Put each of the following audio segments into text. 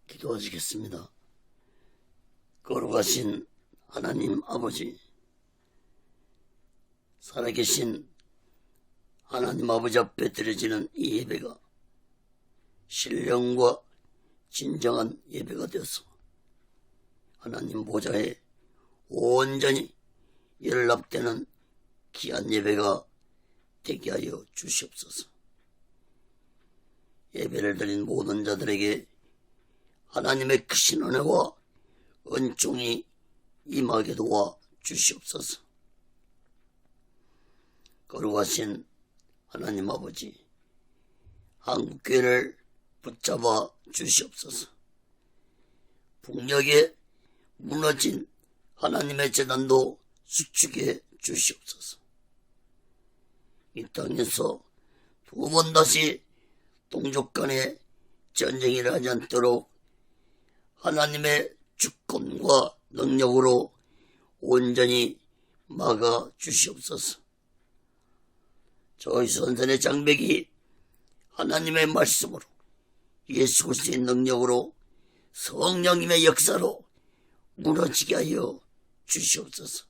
기도하시겠습니다. 거룩하신 하나님 아버지, 살아계신 하나님 아버지 앞에 드려지는 이 예배가 신령과 진정한 예배가 되어서 하나님 보좌에 온전히 연락되는 귀한 예배가 되게 하여 주시옵소서. 예배를 드린 모든 자들에게 하나님의 크신 은혜와 은총이 임하게 도와 주시옵소서. 거룩하신 하나님 아버지, 한국교회를 붙잡아 주시옵소서. 북녘에 무너진 하나님의 재단도 수축해 주시옵소서. 이 땅에서 두 번 다시 동족 간에 전쟁이 일어나지 않도록 하나님의 주권과 능력으로 온전히 막아 주시옵소서. 저희 선선의 장벽이 하나님의 말씀으로 예수 그리스도의 능력으로 성령님의 역사로 무너지게 하여 주시옵소서.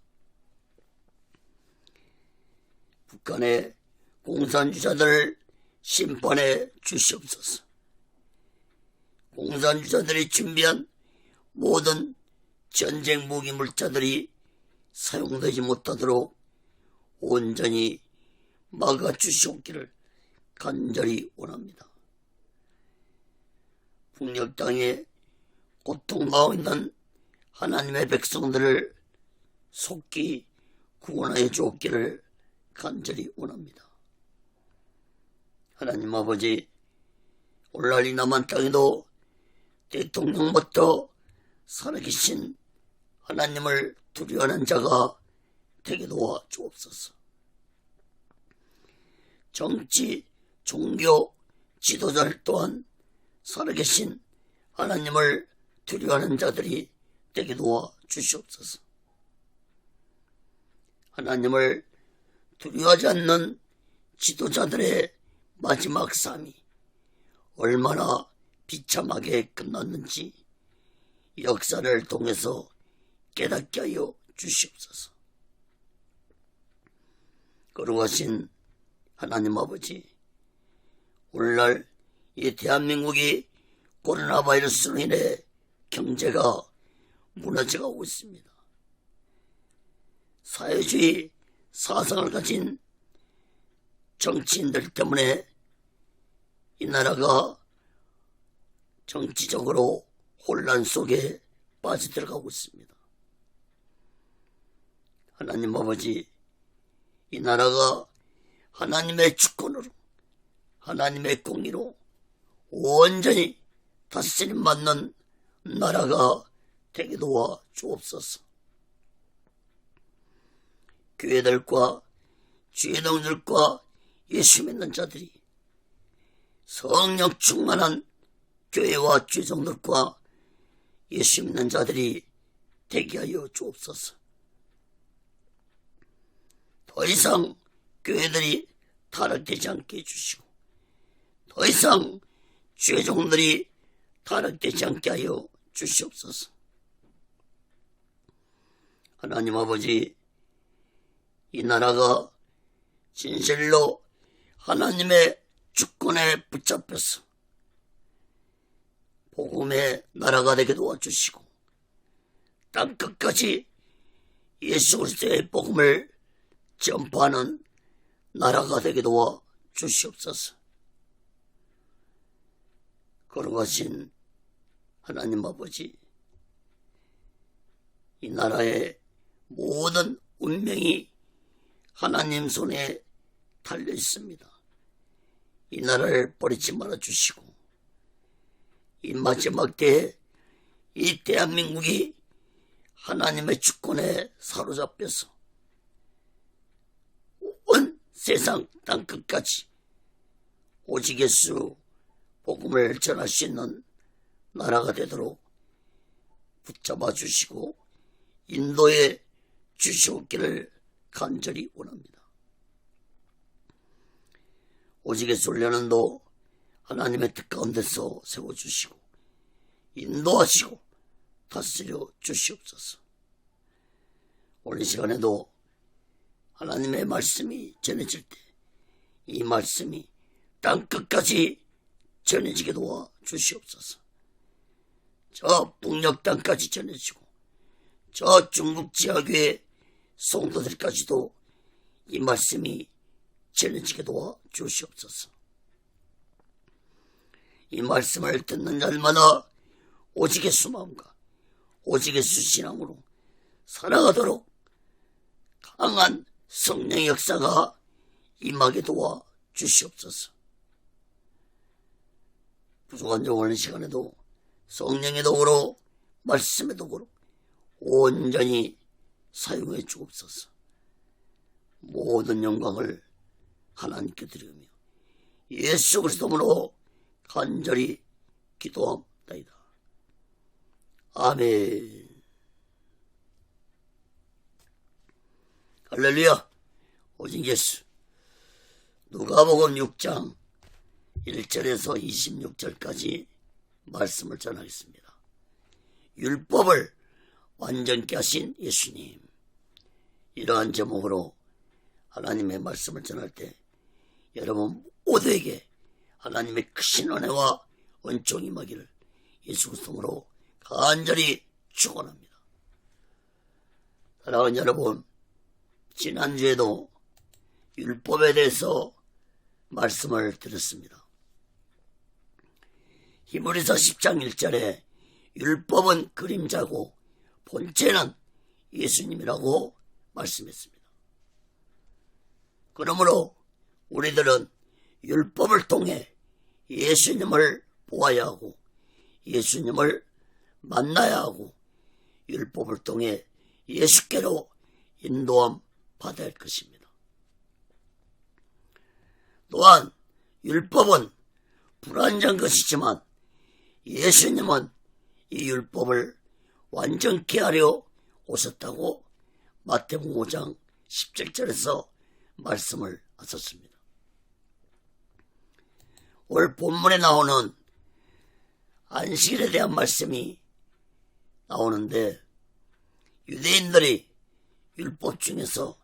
북한의 공산주의자들을 심판해 주시옵소서. 공산주의자들이 준비한 모든 전쟁 무기 물자들이 사용되지 못하도록 온전히 막아 주시옵기를 간절히 원합니다. 북녘 땅에 고통당하고 있는 하나님의 백성들을 속히 구원하여 주옵기를 간절히 원합니다. 하나님 아버지, 오늘날 이 남한 땅에도 대통령부터 살아계신 하나님을 두려워하는 자가 되게 도와 주옵소서. 정치, 종교, 지도자들 또한 살아계신 하나님을 두려워하는 자들이 되게 도와 주시옵소서. 하나님을 두려워하지 않는 지도자들의 마지막 삶이 얼마나 비참하게 끝났는지 역사를 통해서 깨닫게 하여 주시옵소서. 거룩하신 하나님 아버지, 오늘날 이 대한민국이 코로나 바이러스로 인해 경제가 무너져가고 있습니다. 사회주의 사상을 가진 정치인들 때문에 이 나라가 정치적으로 혼란 속에 빠져들어가고 있습니다. 하나님 아버지, 이 나라가 하나님의 주권으로, 하나님의 공의로 온전히 다스림 받는 나라가 되게 도와 주옵소서. 교회들과 주의동들과 예수 믿는 자들이 성령 충만한 교회와 주의종들과 예수 믿는 자들이 되게 하여 주옵소서. 더 이상 교회들이 타락되지 않게 해주시고, 더 이상 주의종들이 타락되지 않게 하여 주시옵소서. 하나님 아버지, 이 나라가 진실로 하나님의 주권에 붙잡혀서 복음의 나라가 되게 도와주시고 땅 끝까지 예수 그리스도의 복음을 전파하는 나라가 되게 도와 주시옵소서. 거룩하신 하나님 아버지, 이 나라의 모든 운명이 하나님 손에 달려 있습니다. 이 나라를 버리지 말아 주시고, 이 마지막 때에 이 대한민국이 하나님의 주권에 사로잡혀서 온 세상 땅 끝까지 오직 예수 복음을 전할 수 있는 나라가 되도록 붙잡아 주시고 인도해 주시옵기를 간절히 원합니다. 오직 예수 훈련원도 하나님의 뜻 가운데서 세워주시고 인도하시고 다스려 주시옵소서. 오늘 시간에도 하나님의 말씀이 전해질 때 이 말씀이 땅끝까지 전해지게 도와 주시옵소서. 저 북녘 땅까지 전해지고 저 중국 지하교회 성도들까지도 이 말씀이 전해지게 도와 주시옵소서. 이 말씀을 듣는 날마다 오직의 수마음과 오직의 수신앙으로 살아가도록 강한 성령의 역사가 임하게 도와 주시옵소서. 부족한 점 오는 시간에도 성령의 도구로 말씀의 도구로 온전히 사용해 주옵소서. 모든 영광을 하나님께 드리며 예수 그리스도로 간절히 기도합니다. 아멘. 할렐루야. 오직 예수. 누가복음 6장 1절에서 26절까지 말씀을 전하겠습니다. 율법을 완전케 하신 예수님. 이러한 제목으로 하나님의 말씀을 전할 때 여러분 모두에게 하나님의 크신 은혜와 은총이 임하기를 예수 그리스도로 간절히 축원합니다. 사랑하는 여러분, 지난주에도 율법에 대해서 말씀을 드렸습니다. 히브리서 10장 1절에 율법은 그림자고 본체는 예수님이라고 말씀했습니다. 그러므로 우리들은 율법을 통해 예수님을 보아야 하고 예수님을 만나야 하고 율법을 통해 예수께로 인도함 받아야 할 것입니다. 또한 율법은 불완전 것이지만 예수님은 이 율법을 완전케 하려 오셨다고 마태복음 5장 17절에서 말씀을 하셨습니다. 오늘 본문에 나오는 안식일에 대한 말씀이 나오는데 유대인들이 율법 중에서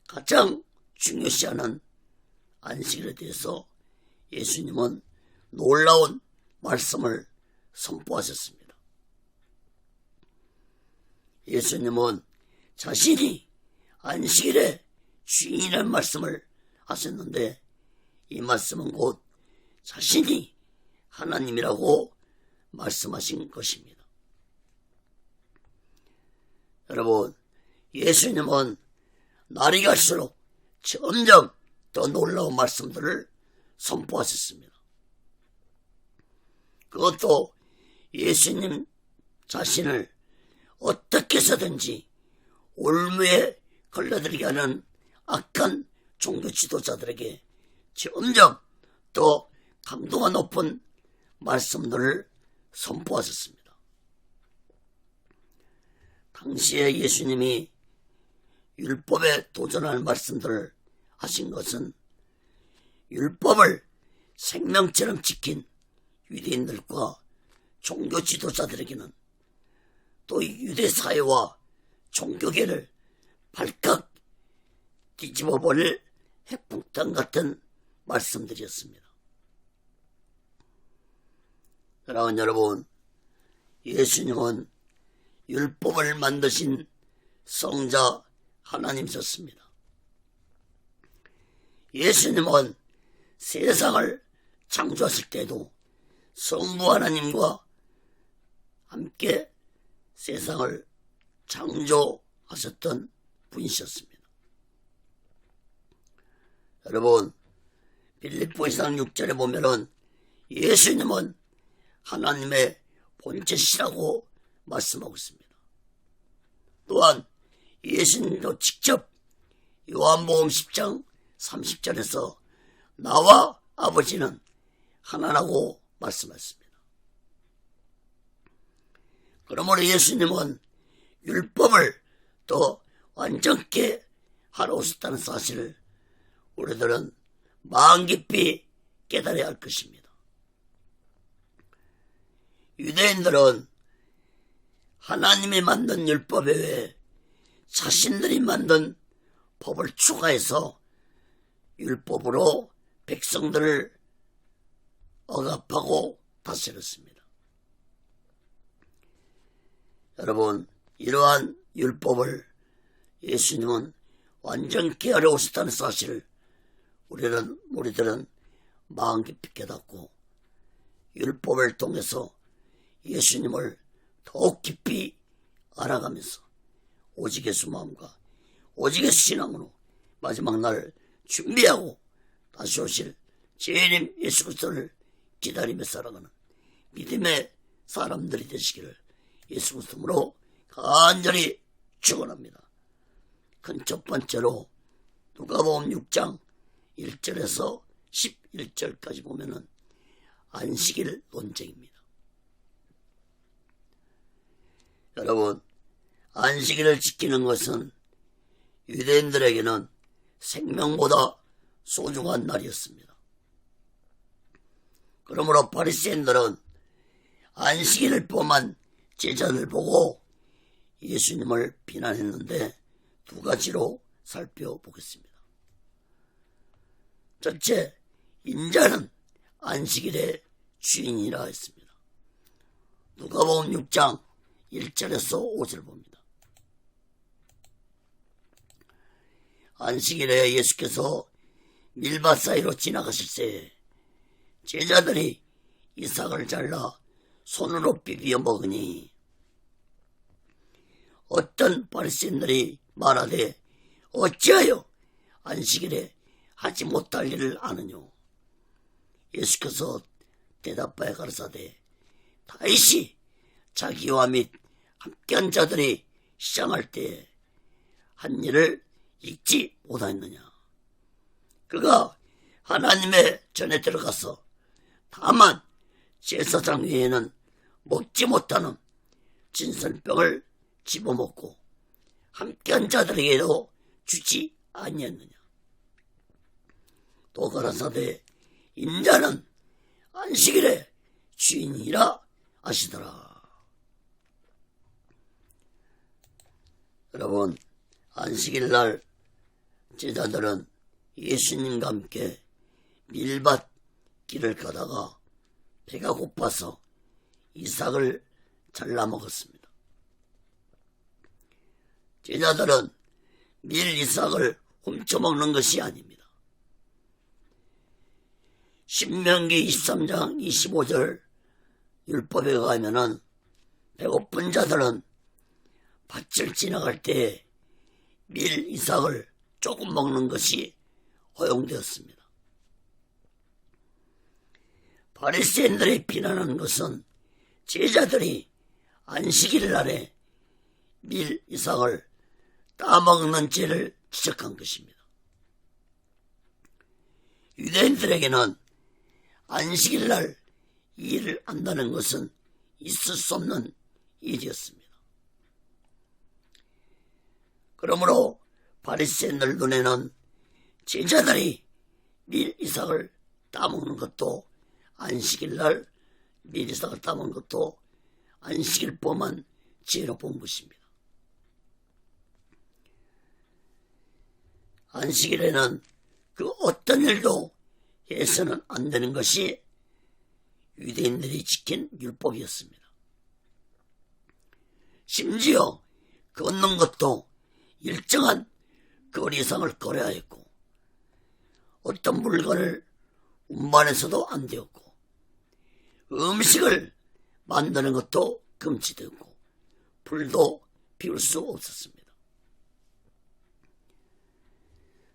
가장 중요시하는 안식일에 대해서 예수님은 놀라운 말씀을 선포하셨습니다. 예수님은 자신이 안식일의 주인이라는 말씀을 하셨는데 이 말씀은 곧 자신이 하나님이라고 말씀하신 것입니다. 여러분, 예수님은 날이 갈수록 점점 더 놀라운 말씀들을 선포하셨습니다. 그것도 예수님 자신을 어떻게 해서든지 올무에 걸려들게 하는 악한 종교 지도자들에게 점점 더 강도가 높은 말씀들을 선포하셨습니다. 당시에 예수님이 율법에 도전할 말씀들을 하신 것은 율법을 생명처럼 지킨 유대인들과 종교 지도자들에게는 또 유대 사회와 종교계를 발칵 뒤집어버릴 핵폭탄 같은 말씀들이었습니다. 사랑하는 여러분, 예수님은 율법을 만드신 성자 하나님이셨습니다. 예수님은 세상을 창조하실 때도 성부 하나님과 함께 세상을 창조하셨던 분이셨습니다. 여러분, 빌립보서 6절에 보면은 예수님은 하나님의 본체시라고 말씀하고 있습니다. 또한 예수님도 직접 요한복음 10장 30절에서 나와 아버지는 하나라고 말씀하셨습니다. 그러므로 예수님은 율법을 더 완전케 하러 오셨다는 사실을 우리들은 마음 깊이 깨달아야 할 것입니다. 유대인들은 하나님이 만든 율법에 외에 자신들이 만든 법을 추가해서 율법으로 백성들을 억압하고 다스렸습니다. 여러분, 이러한 율법을 예수님은 완전히 어려우셨다는 사실을 우리들은 마음 깊이 깨닫고 율법을 통해서 예수님을 더욱 깊이 알아가면서 오직 예수 마음과 오직 예수 신앙으로 마지막 날을 준비하고 다시 오실 주님 예수 그리스도를 기다리며 살아가는 믿음의 사람들이 되시기를 예수 그리스도로 간절히 축원합니다. 큰 첫 번째로 누가복음 6장 1절에서 11절까지 보면은 안식일 논쟁입니다. 여러분, 안식일을 지키는 것은 유대인들에게는 생명보다 소중한 날이었습니다. 그러므로 바리새인들은 안식일을 범한 제자들 보고 예수님을 비난했는데 두 가지로 살펴보겠습니다. 첫째, 인자는 안식일의 주인이라 했습니다. 누가복음 6장 1절에서 5절 봅니다. 안식일에 예수께서 밀밭 사이로 지나가실 때 제자들이 이삭을 잘라 손으로 비비어 먹으니 어떤 바리새인들이 말하되 어찌하여 안식일에 하지 못할 일을 아느뇨. 예수께서 대답하여 가르사대 다윗이 자기와 및 함께한 자들이 시장할 때 한 일을 잊지 못하였느냐. 그가 하나님의 전에 들어가서 다만 제사장 외에는 먹지 못하는 진설병을 집어먹고 함께한 자들에게도 주지 아니했느냐. 또 가라사대 인자는 안식일의 주인이라 하시더라. 여러분, 안식일날 제자들은 예수님과 함께 밀밭 길을 가다가 배가 고파서 이삭을 잘라 먹었습니다. 제자들은 밀 이삭을 훔쳐먹는 것이 아닙니다. 신명기 23장 25절 율법에 의하면은 배고픈 자들은 밭을 지나갈 때 밀 이삭을 조금 먹는 것이 허용되었습니다. 바리새인들이 비난하는 것은 제자들이 안식일 날에 밀 이삭을 따먹는 죄를 지적한 것입니다. 유대인들에게는 안식일 날 일을 한다는 것은 있을 수 없는 일이었습니다. 그러므로 바리새인들 눈에는 제자들이 밀 이삭을 따먹는 것도 안식일날 밀 이삭을 따먹는 것도 안식일 범한 죄로 본 것입니다. 안식일에는 그 어떤 일도 해서는 안 되는 것이 유대인들이 지킨 율법이었습니다. 심지어 걷는 것도 일정한 거리 이상을 걸어야 했고 어떤 물건을 운반해서도 안 되었고 음식을 만드는 것도 금지되었고 불도 피울 수 없었습니다.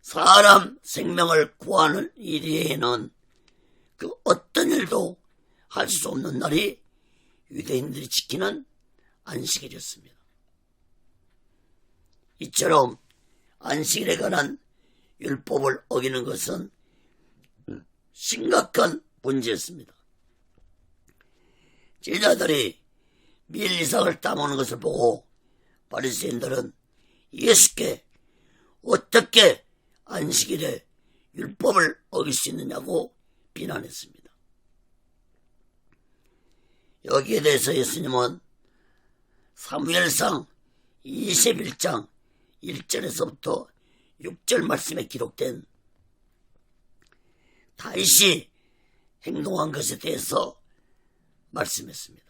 사람 생명을 구하는 일 외에는 그 어떤 일도 할 수 없는 날이 유대인들이 지키는 안식일이었습니다. 이처럼 안식일에 관한 율법을 어기는 것은 심각한 문제였습니다. 제자들이 밀 이삭을 따먹는 것을 보고 바리새인들은 예수께 어떻게 안식일에 율법을 어길 수 있느냐고 비난했습니다. 여기에 대해서 예수님은 사무엘상 21장 1절에서부터 6절 말씀에 기록된 다윗이 행동한 것에 대해서 말씀했습니다.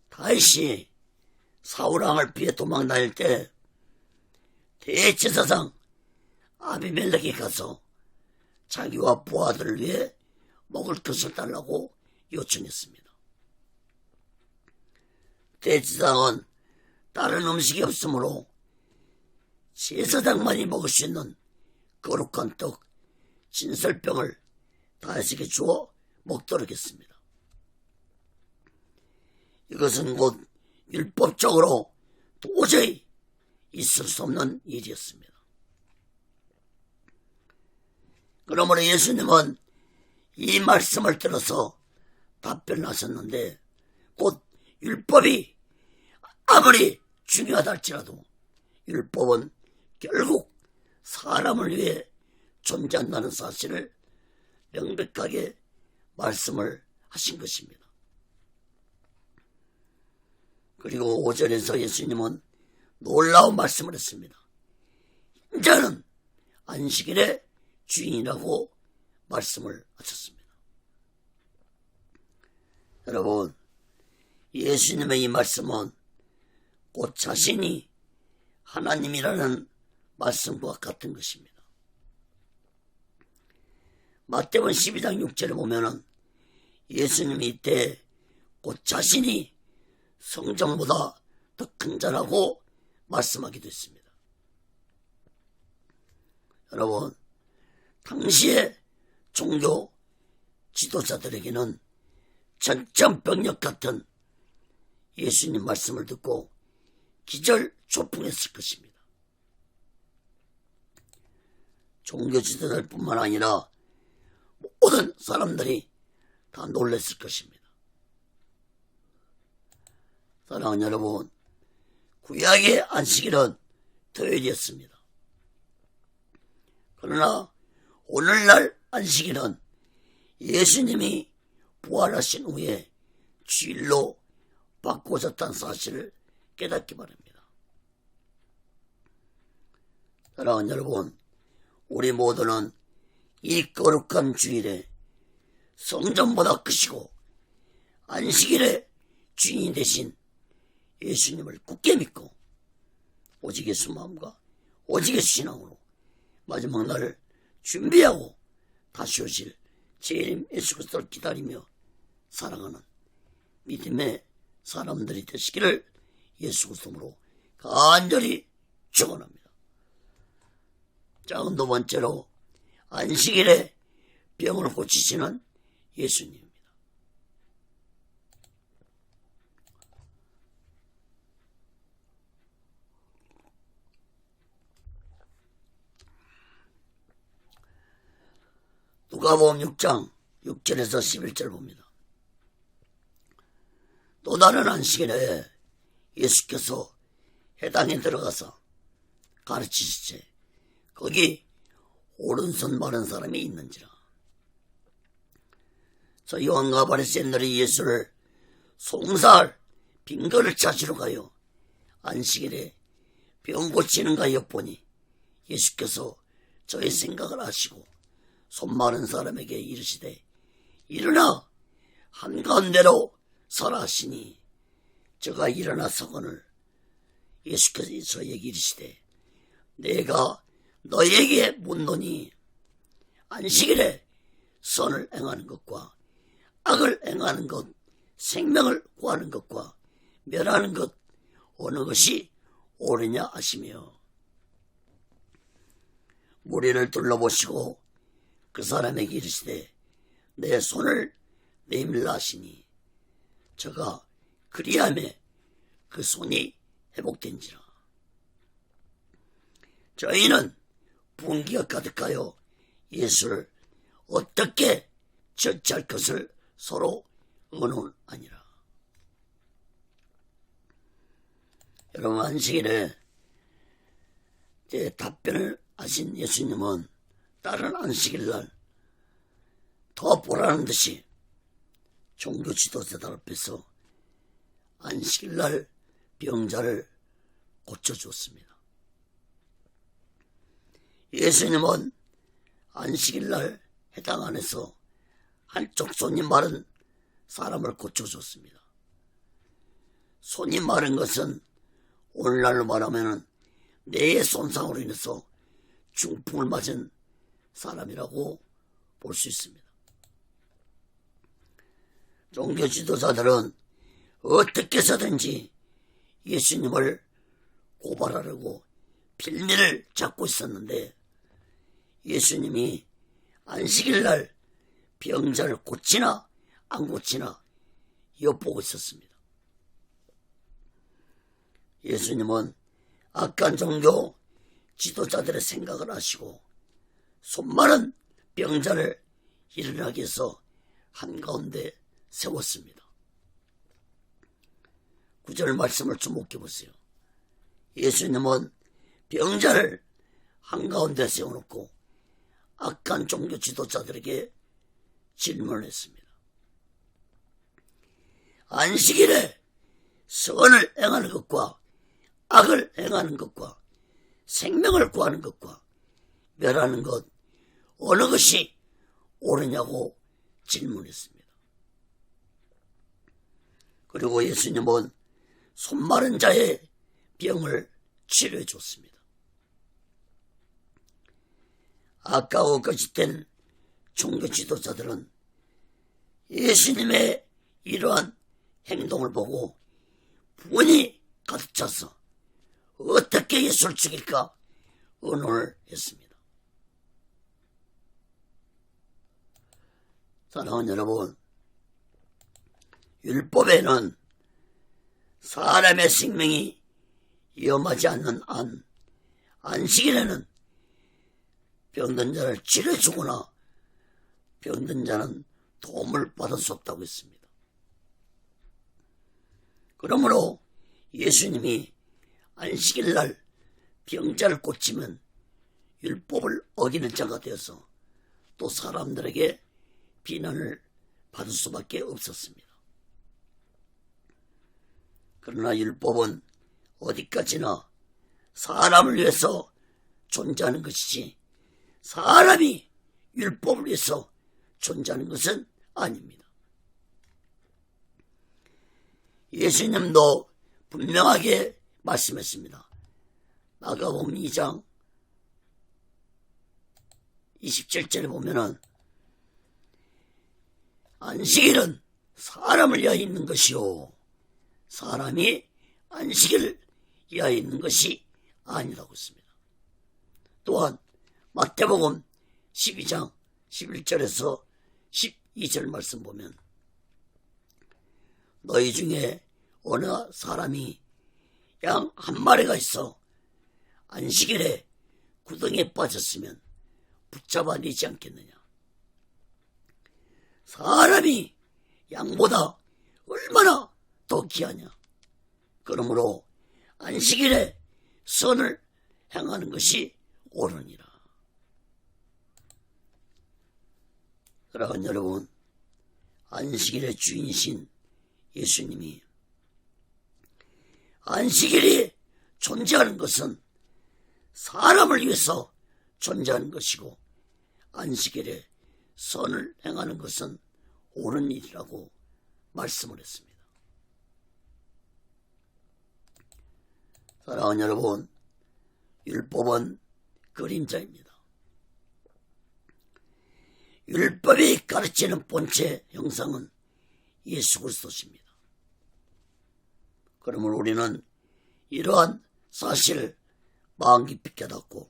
다윗이 사울왕을 피해 도망 다닐 때 대제사장 아비멜렉이 가서 자기와 부하들을 위해 먹을 것을 달라고 요청했습니다. 대제사장은 다른 음식이 없으므로 제사장만이 먹을 수 있는 거룩한 떡 진설병을 다윗에게 주어 먹도록 했습니다. 이것은 곧 율법적으로 도저히 있을 수 없는 일이었습니다. 그러므로 예수님은 이 말씀을 들어서 답변하셨는데, 곧 율법이 아무리 중요하다 할지라도 율법은 결국 사람을 위해 존재한다는 사실을 명백하게 말씀을 하신 것입니다. 그리고 5절에서 예수님은 놀라운 말씀을 했습니다. 인자는 안식일의 주인이라고 말씀을 하셨습니다. 여러분, 예수님의 이 말씀은 곧 자신이 하나님이라는 말씀과 같은 것입니다. 마태복음 12장 6절에 보면은 예수님이 이때 곧 자신이 성전보다 더 큰 자라고 말씀하기도 했습니다. 여러분, 당시의 종교 지도자들에게는 전천벽력 같은 예수님 말씀을 듣고 기절초풍했을 것입니다. 종교 지도자들뿐만 아니라 모든 사람들이 다 놀랐을 것입니다. 사랑하는 여러분, 구약의 안식일은 토요일이었습니다. 그러나 오늘날 안식일은 예수님이 부활하신 후에 주일로 바꿔졌다는 사실을 깨닫기 바랍니다. 사랑하는 여러분, 우리 모두는 이 거룩한 주일에 성전보다 크시고 안식일의 주인이 되신 예수님을 굳게 믿고 오직 예수 마음과 오직 예수 신앙으로 마지막 날을 준비하고 다시 오실 재림 예수 그리스도를 기다리며 살아가는 믿음의 사람들이 되시기를 예수 그리스도로 간절히 축원합니다. 자, 두 번째로 안식일에 병을 고치시는 예수님입니다. 누가복음 6장 6절에서 11절 봅니다. 또 다른 안식일에 예수께서 회당에 들어가서 가르치시되 거기 오른손 마른 사람이 있는지라. 저 요한과 바리새인들이 예수를 송사할 빈거를 찾으러 가요 안식일에 병 고치는가 엿보니 예수께서 저의 생각을 아시고 손 마른 사람에게 이르시되 일어나 한가운데로 서라 하시니 저가 일어나 서거늘 예수께서 저에게 이르시되 내가 너에게 묻노니 안식일에 선을 행하는 것과 악을 행하는 것, 생명을 구하는 것과 멸하는 것 어느 것이 옳으냐 하시며 무리를 둘러보시고 그 사람에게 이르시되 내 손을 내밀라 하시니 저가 그리하매 그 손이 회복된지라. 저희는 분기가 가득하여 예수를 어떻게 처치할 것을 서로 의논하니라. 여러분, 안식일에 답변을 하신 예수님은 다른 안식일날 더 보라는 듯이 종교 지도자들 앞에서 안식일날 병자를 고쳐주었습니다. 예수님은 안식일날 해당 안에서 한쪽 손이 마른 사람을 고쳐줬습니다. 손이 마른 것은 오늘날로 말하면 뇌의 손상으로 인해서 중풍을 맞은 사람이라고 볼 수 있습니다. 종교 지도자들은 어떻게 해서든지 예수님을 고발하려고 빌미를 잡고 있었는데 예수님이 안식일날 병자를 고치나 안 고치나 엿보고 있었습니다. 예수님은 악한 종교 지도자들의 생각을 하시고 손마른 병자를 일어나게 해서 한가운데 세웠습니다. 9절 말씀을 주목해 보세요. 예수님은 병자를 한가운데 세워놓고 악한 종교 지도자들에게 질문을 했습니다. 안식일에 선을 행하는 것과 악을 행하는 것과 생명을 구하는 것과 멸하는 것 어느 것이 옳으냐고 질문했습니다. 그리고 예수님은 손마른 자의 병을 치료해 줬습니다. 아까워 거짓된 종교 지도자들은 예수님의 이러한 행동을 보고 분이 가득 차서 어떻게 예수를 죽일까 의논을 했습니다. 사랑하는 여러분, 율법에는 사람의 생명이 위험하지 않는 안식일에는 병든 자를 치료해주거나 병든 자는 도움을 받을 수 없다고 했습니다. 그러므로 예수님이 안식일날 병자를 고치면 율법을 어기는 자가 되어서 또 사람들에게 비난을 받을 수밖에 없었습니다. 그러나 율법은 어디까지나 사람을 위해서 존재하는 것이지 사람이 율법을 위해서 존재하는 것은 아닙니다. 예수님도 분명하게 말씀했습니다. 마가복음 2장 27절에 보면은 안식일은 사람을 위하여 있는 것이요 사람이 안식일을 위하여 있는 것이 아니라고 했습니다. 또한 마태복음 12장 11절에서 12절 말씀 보면 너희 중에 어느 사람이 양 한 마리가 있어 안식일에 구덩이에 빠졌으면 붙잡아 내지 않겠느냐. 사람이 양보다 얼마나 더 귀하냐. 그러므로 안식일에 선을 행하는 것이 옳으니라. 사랑하는 여러분, 안식일의 주인이신 예수님이 안식일이 존재하는 것은 사람을 위해서 존재하는 것이고 안식일에 선을 행하는 것은 옳은 일이라고 말씀을 했습니다. 사랑하는 여러분, 율법은 그림자입니다. 율법이 가르치는 본체 형상은 예수 그리스도십니다. 그러므로 우리는 이러한 사실을 마음 깊이 깨닫고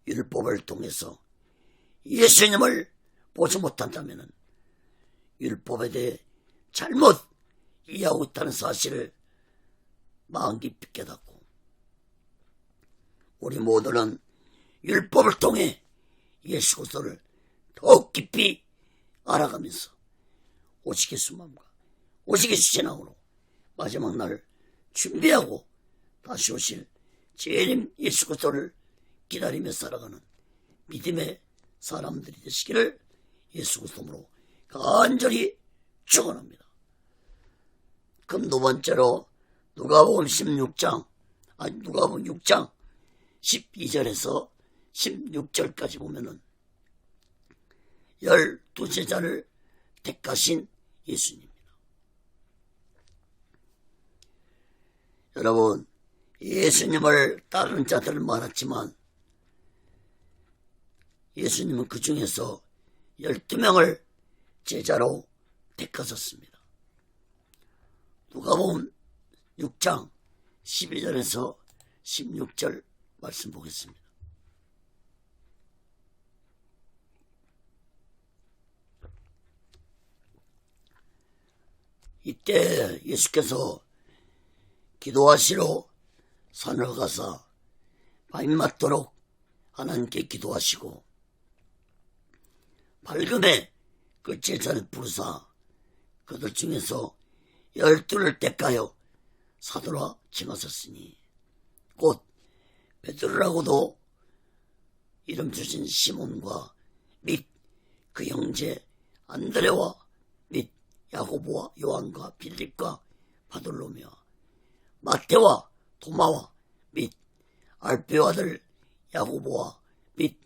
율법을 통해서 예수님을 보지 못한다면 율법에 대해 잘못 이해하고 있다는 사실을 마음 깊이 깨닫고 우리 모두는 율법을 통해 예수 그리스도를 더욱 깊이 알아가면서 오시게 수마음과 오시게 수신함으로 마지막 날 준비하고 다시 오실 재림 예수 그리스도를 기다리며 살아가는 믿음의 사람들이 되시기를 예수 그리스도로 간절히 축원합니다. 그럼 두 번째로 누가복음 6장 12절에서 16절까지 보면은 12제자를 택하신 예수님입니다. 여러분, 예수님을 따르는 자들은 많았지만 예수님은 그 중에서 12명을 제자로 택하셨습니다. 누가복음 6장 12절에서 16절 말씀 보겠습니다. 이때 예수께서 기도하시러 산을 가사 밤이 맞도록 하나님께 기도하시고 밝음에 그 제자를 부르사 그들 중에서 12를 택하여 사도라 칭하셨으니 곧 베드로라고도 이름 주신 시몬과 및 그 형제 안드레와 및 야고보와 요한과 빌립과 바돌로며 마태와 도마와 및 알페오 아들 야고보와 및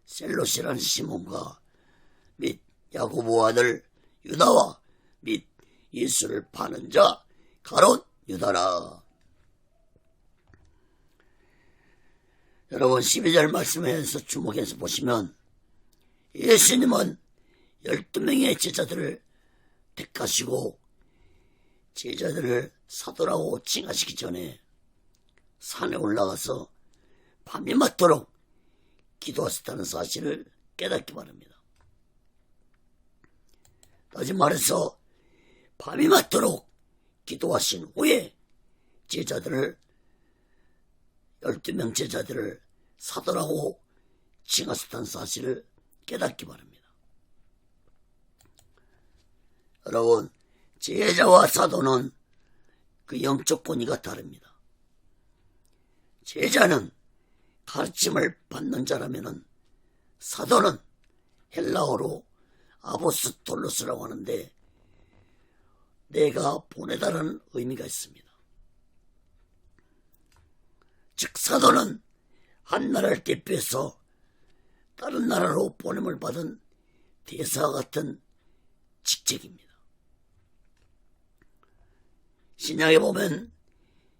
셀롯이라는 시몬과 및 야고보 아들 유다와 및 예수를 파는 자 가롯 유다라. 여러분 12절 말씀에서 주목해서 보시면 예수님은 12명의 제자들을 택하시고 제자들을 사도라고 칭하시기 전에 산에 올라가서 밤이 맞도록 기도하셨다는 사실을 깨닫기 바랍니다. 다시 말해서 밤이 맞도록 기도하신 후에 12명 제자들을 사도라고 칭하셨다는 사실을 깨닫기 바랍니다. 여러분, 제자와 사도는 그 영적 권위가 다릅니다. 제자는 가르침을 받는 자라면은 사도는 헬라어로 아포스톨로스라고 하는데 내가 보내다라는 의미가 있습니다. 즉 사도는 한 나라를 대표해서 다른 나라로 보냄을 받은 대사와 같은 직책입니다. 신약에 보면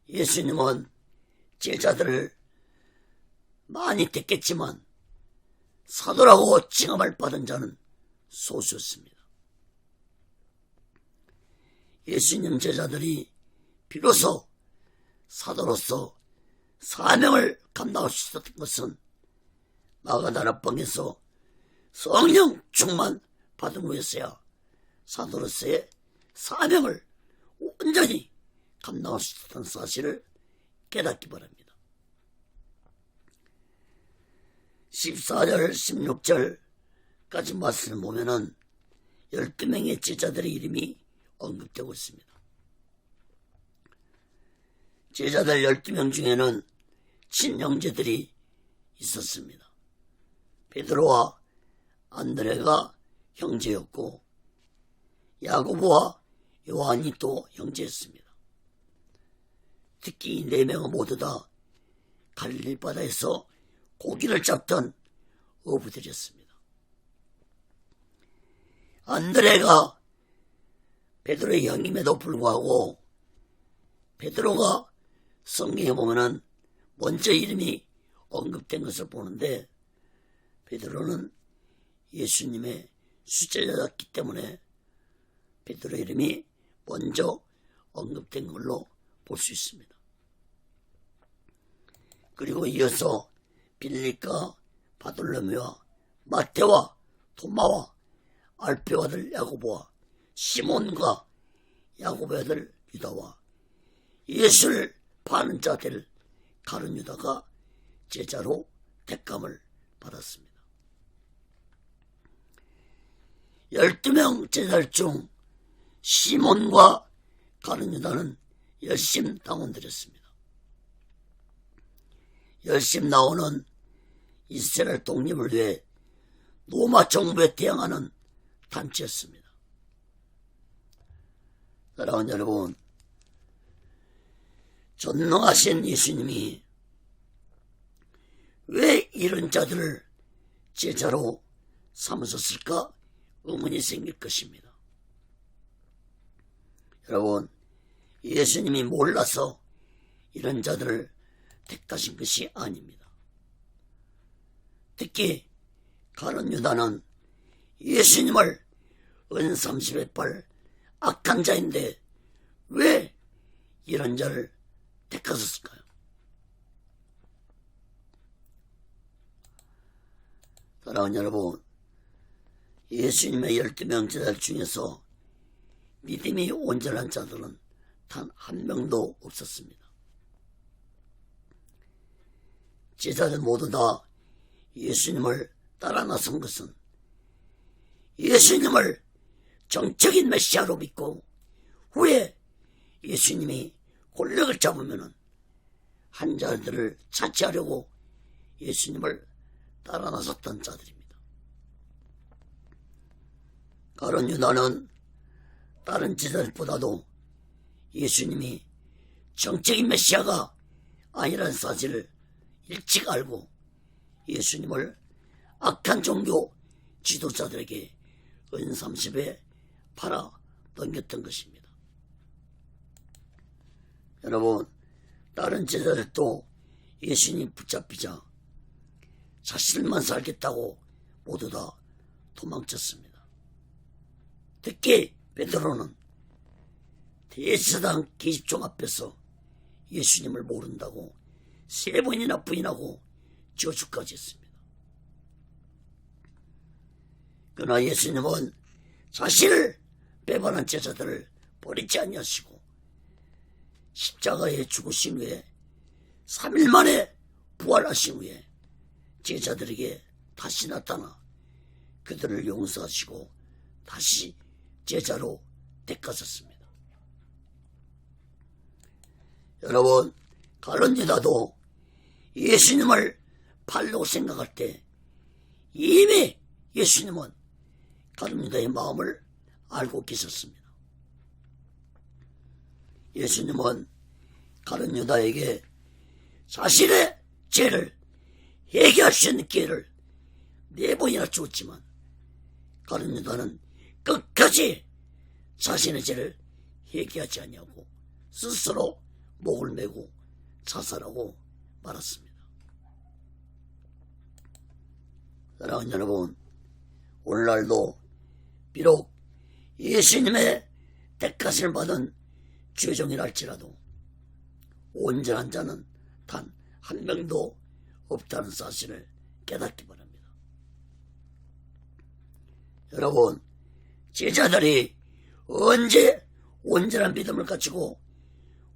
예수님은 제자들을 많이 택했지만 사도라고 칭함을 받은 자는 소수였습니다. 예수님 제자들이 비로소 사도로서 사명을 감당할 수 있었던 것은 마가다락방에서 성령 충만 받은 후에서야 사도로서의 사명을 온전히 감당할 수 있었던 사실을 깨닫기 바랍니다. 14절 16절까지 말씀을 보면은 12명의 제자들의 이름이 언급되고 있습니다. 제자들 12명 중에는 친형제들이 있었습니다. 베드로와 안드레가 형제였고 야고보와 요한이 또 형제였습니다. 특히 이 4명은 모두 다 갈릴리 바다에서 고기를 잡던 어부들이었습니다. 안드레가 베드로의 형임에도 불구하고 베드로가 성경에 보면은 먼저 이름이 언급된 것을 보는데 베드로는 예수님의 수제자였기 때문에 베드로 이름이 먼저 언급된 걸로 볼 수 있습니다. 그리고 이어서 빌립과 바돌로메와 마태와 도마와 알페오 아들 야고보와 시몬과 야고보의 아들 유다와 예수를 파는 자들 가룟 유다가 제자로 택함을 받았습니다. 12명 제자들 중 시몬과 가룟 유다는 열심 당원들이었습니다. 열심 나오는 이스라엘 독립을 위해 로마 정부에 대항하는 단체였습니다. 사랑하는 여러분, 전능하신 예수님이 왜 이런 자들을 제자로 삼으셨을까 의문이 생길 것입니다. 여러분, 예수님이 몰라서 이런 자들을 택하신 것이 아닙니다. 특히 가룟 유다는 예수님을 은30에 팔 악한 자인데 왜 이런 자를 택하셨을까요? 사랑하는 여러분, 예수님의 12명 제자 중에서 믿음이 온전한 자들은 단 한 명도 없었습니다. 제자들 모두 다 예수님을 따라 나선 것은 예수님을 정적인 메시아로 믿고 후에 예수님이 권력을 잡으면 한 자들을 차치하려고 예수님을 따라 나섰던 자들입니다. 가룟 유다는 다른 제자들보다도 예수님이 정적인 메시아가 아니라는 사실을 일찍 알고 예수님을 악한 종교 지도자들에게 은30에 팔아 넘겼던 것입니다. 여러분, 다른 제자들도 예수님 붙잡히자 자신만 살겠다고 모두 다 도망쳤습니다. 특히 베드로는 대제사장 계집종 앞에서 예수님을 모른다고 3번이나 부인하고 저주까지 했습니다. 그러나 예수님은 자신을 배반한 제자들을 버리지 아니하시고 십자가에 죽으신 후에 3일 만에 부활하신 후에 제자들에게 다시 나타나 그들을 용서하시고 다시 제자로 택하셨습니다. 여러분, 가룟 유다도 예수님을 팔려고 생각할 때 이미 예수님은 가룟 유다의 마음을 알고 계셨습니다. 예수님은 가룟 유다에게 자신의 죄를 회개할 수 있는 기회를 4번이나 주었지만 가룟 유다는 끝까지 자신의 죄를 회개하지 아니하고 스스로 목을 메고 자살하고 말았습니다. 사랑하는 여러분, 오늘날도 비록 예수님의 택하심을 받은 죄종이랄지라도 온전한 자는 단 한 명도 없다는 사실을 깨닫기 바랍니다. 여러분, 제자들이 언제 온전한 믿음을 가지고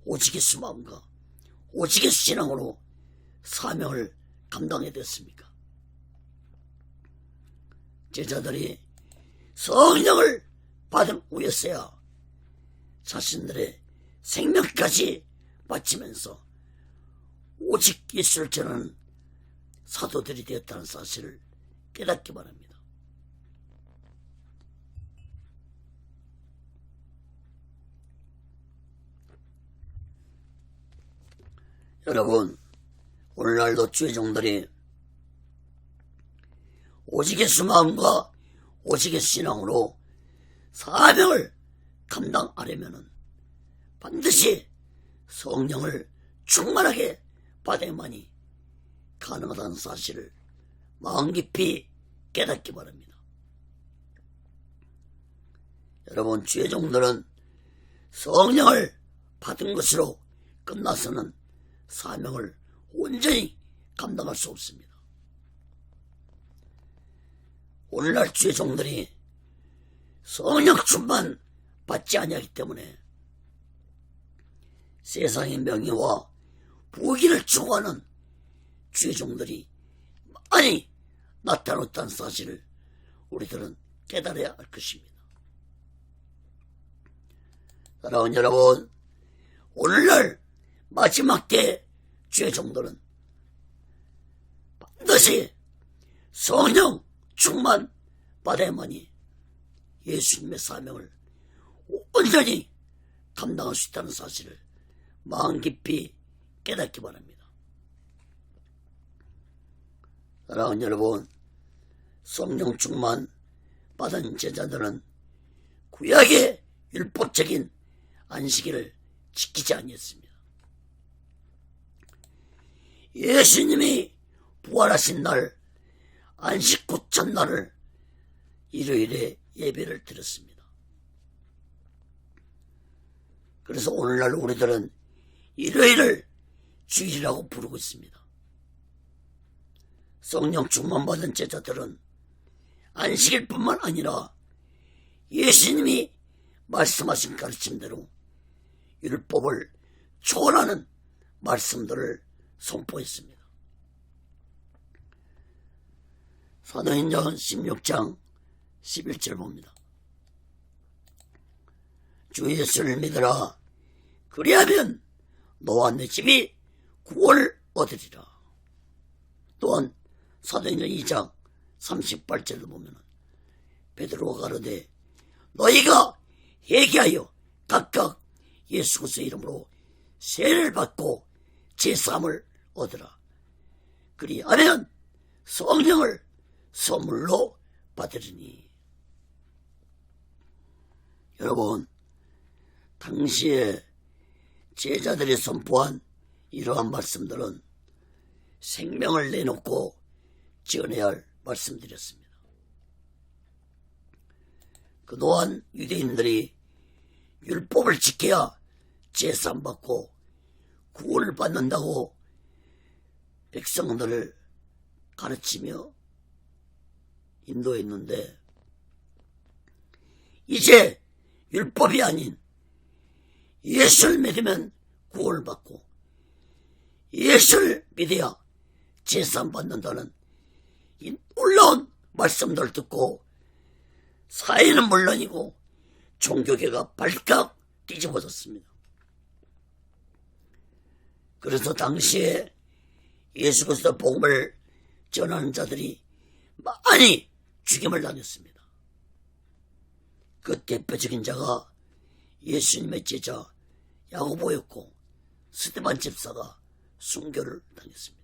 오직 예수 마음과 오직 예수 신앙으로 사명을 감당해야 됐습니까? 제자들이 성령을 받은 후였어야 자신들의 생명까지 바치면서 오직 예수를 전하는 사도들이 되었다는 사실을 깨닫기 바랍니다. 여러분, 오늘날도 주의 종들이 오직 예수 마음과 오직 예수 신앙으로 사명을 감당하려면 반드시 성령을 충만하게 받아야만이 가능하다는 사실을 마음 깊이 깨닫기 바랍니다. 여러분, 주의 종들은 성령을 받은 것으로 끝나서는 사명을 온전히 감당할 수 없습니다. 오늘날 주의 종들이 성령 충만 받지 아니하기 때문에 세상의 명예와 부귀를 추구하는 주의 종들이 많이 나타났다는 사실을 우리들은 깨달아야 할 것입니다. 사랑하는 여러분, 오늘날 마지막 때 주의 종들은 반드시 성령 충만 받아야만이 예수님의 사명을 온전히 감당할 수 있다는 사실을 마음 깊이 깨닫기 바랍니다. 사랑하는 여러분, 성령 충만 받은 제자들은 구약의 율법적인 안식일을 지키지 아니했습니다. 예수님이 부활하신 날 안식 후 첫날을 일요일에 예배를 드렸습니다. 그래서 오늘날 우리들은 일요일을 주일이라고 부르고 있습니다. 성령 충만받은 제자들은 안식일뿐만 아니라 예수님이 말씀하신 가르침대로 율법을 초월하는 말씀들을 선포했습니다. 사도행전 16장 11절 봅니다. 주 예수를 믿으라. 그리하면 너와 내 집이 구원을 얻으리라. 또한 사도행전 2장 38절을 보면 베드로가 가로되 너희가 회개하여 각각 예수 그리스도의 이름으로 세례를 받고 제사함을 얻으라. 그리하면 성령을 선물로 받으리니. 여러분, 당시에 제자들이 선포한 이러한 말씀들은 생명을 내놓고 지어내야 할 말씀드렸습니다. 그동안 유대인들이 율법을 지켜야 제사함 받고 구원을 받는다고 백성들을 가르치며 인도했는데, 이제 율법이 아닌 예수를 믿으면 구원을 받고 예수를 믿어야 제사함 받는다는 이 놀라운 말씀들을 듣고 사회는 물론이고 종교계가 발칵 뒤집어졌습니다. 그래서 당시에 예수 그리스도 복음을 전하는 자들이 많이 죽임을 당했습니다. 그 대표적인 자가 예수님의 제자 야고보였고 스데반 집사가 순교를 당했습니다.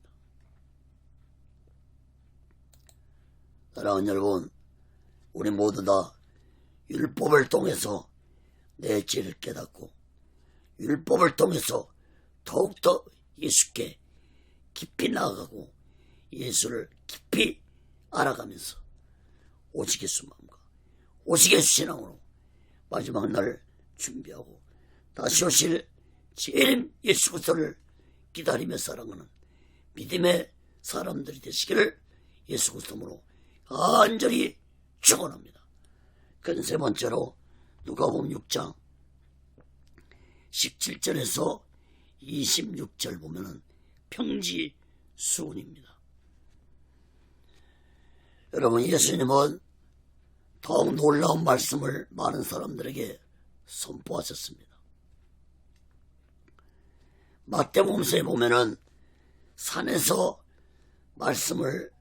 사랑하는 여러분, 우리 모두 다 율법을 통해서 내 죄를 깨닫고 율법을 통해서 더욱더 예수께 깊이 나아가고 예수를 깊이 알아가면서 오직 예수 마음과 오직 예수 신앙으로 마지막 날을 준비하고 다시 오실 재림 예수 그리스도를 기다리며 살아가는 믿음의 사람들이 되시기를 예수 그리스도로 간절히 축원합니다. 그건 세 번째로 누가복음 6장 17절에서 26절 보면은 평지수훈입니다. 여러분, 예수님은 더욱 놀라운 말씀을 많은 사람들에게 선포하셨습니다. 마태복음서에 보면은 산에서 말씀을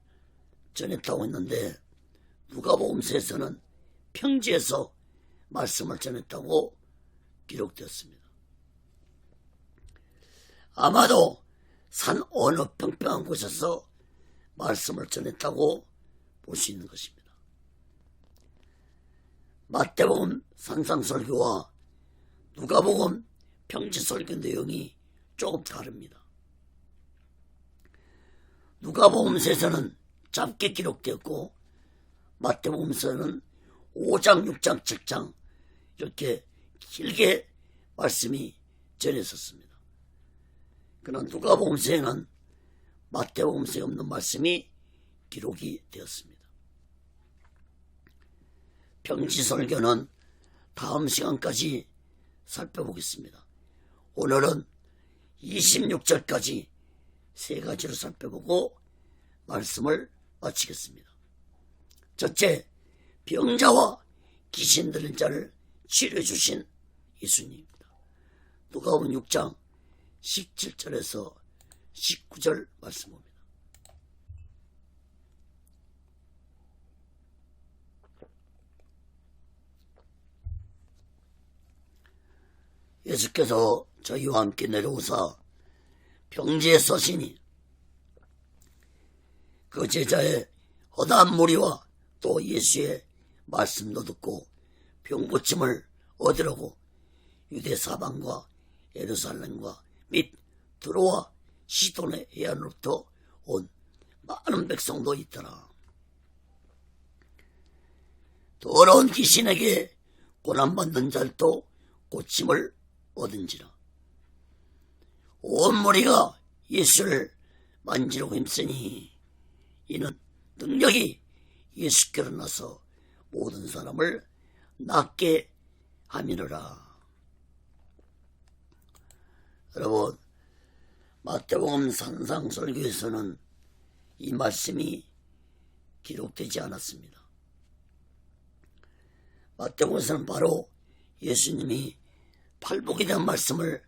전했다고 했는데 누가복음서에서는 평지에서 말씀을 전했다고 기록되었습니다. 아마도 산 어느 평평한 곳에서 말씀을 전했다고 볼 수 있는 것입니다. 마태복음 산상설교와 누가복음 평지설교 내용이 조금 다릅니다. 누가복음서에서는 짧게 기록되었고 마태복음서는 5장, 6장, 7장 이렇게 길게 말씀이 전했었습니다. 그러나 누가복음서에는 마태복음서에 없는 말씀이 기록이 되었습니다. 평지설교는 다음 시간까지 살펴보겠습니다. 오늘은 26절까지 세 가지로 살펴보고 말씀을 마치겠습니다. 첫째, 병자와 귀신 들린 자를 치료해 주신 예수님입니다. 누가복음 6장 17절에서 19절 말씀입니다. 예수께서 저희와 함께 내려오사 평지에 서시니 그 제자의 허다한 무리와 또 예수의 말씀도 듣고 병고침을 얻으려고 유대 사방과 예루살렘과 및 드로아 시돈의 해안으로부터 온 많은 백성도 있더라. 더러운 귀신에게 고난받는 자들도 고침을 얻은지라. 온 무리가 예수를 만지려고 힘쓰니 이는 능력이 예수께로 나서 모든 사람을 낫게 함이로라. 여러분, 마태복음 산상설교에서는 이 말씀이 기록되지 않았습니다. 마태복음에서는 바로 예수님이 팔복에 대한 말씀을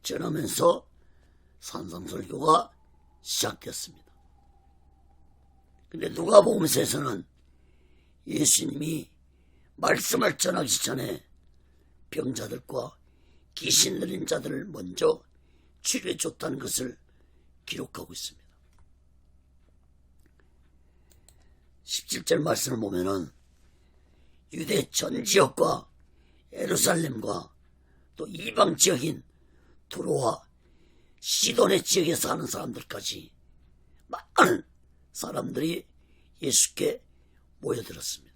전하면서 산상설교가 시작되었습니다. 근데 누가복음서에서는 예수님이 말씀을 전하기 전에 병자들과 귀신 들린 자들을 먼저 치료해 줬다는 것을 기록하고 있습니다. 17절 말씀을 보면은 유대 전 지역과 예루살렘과 또 이방 지역인 두로와 시돈의 지역에 사는 사람들까지 많은 사람들이 예수께 모여들었습니다.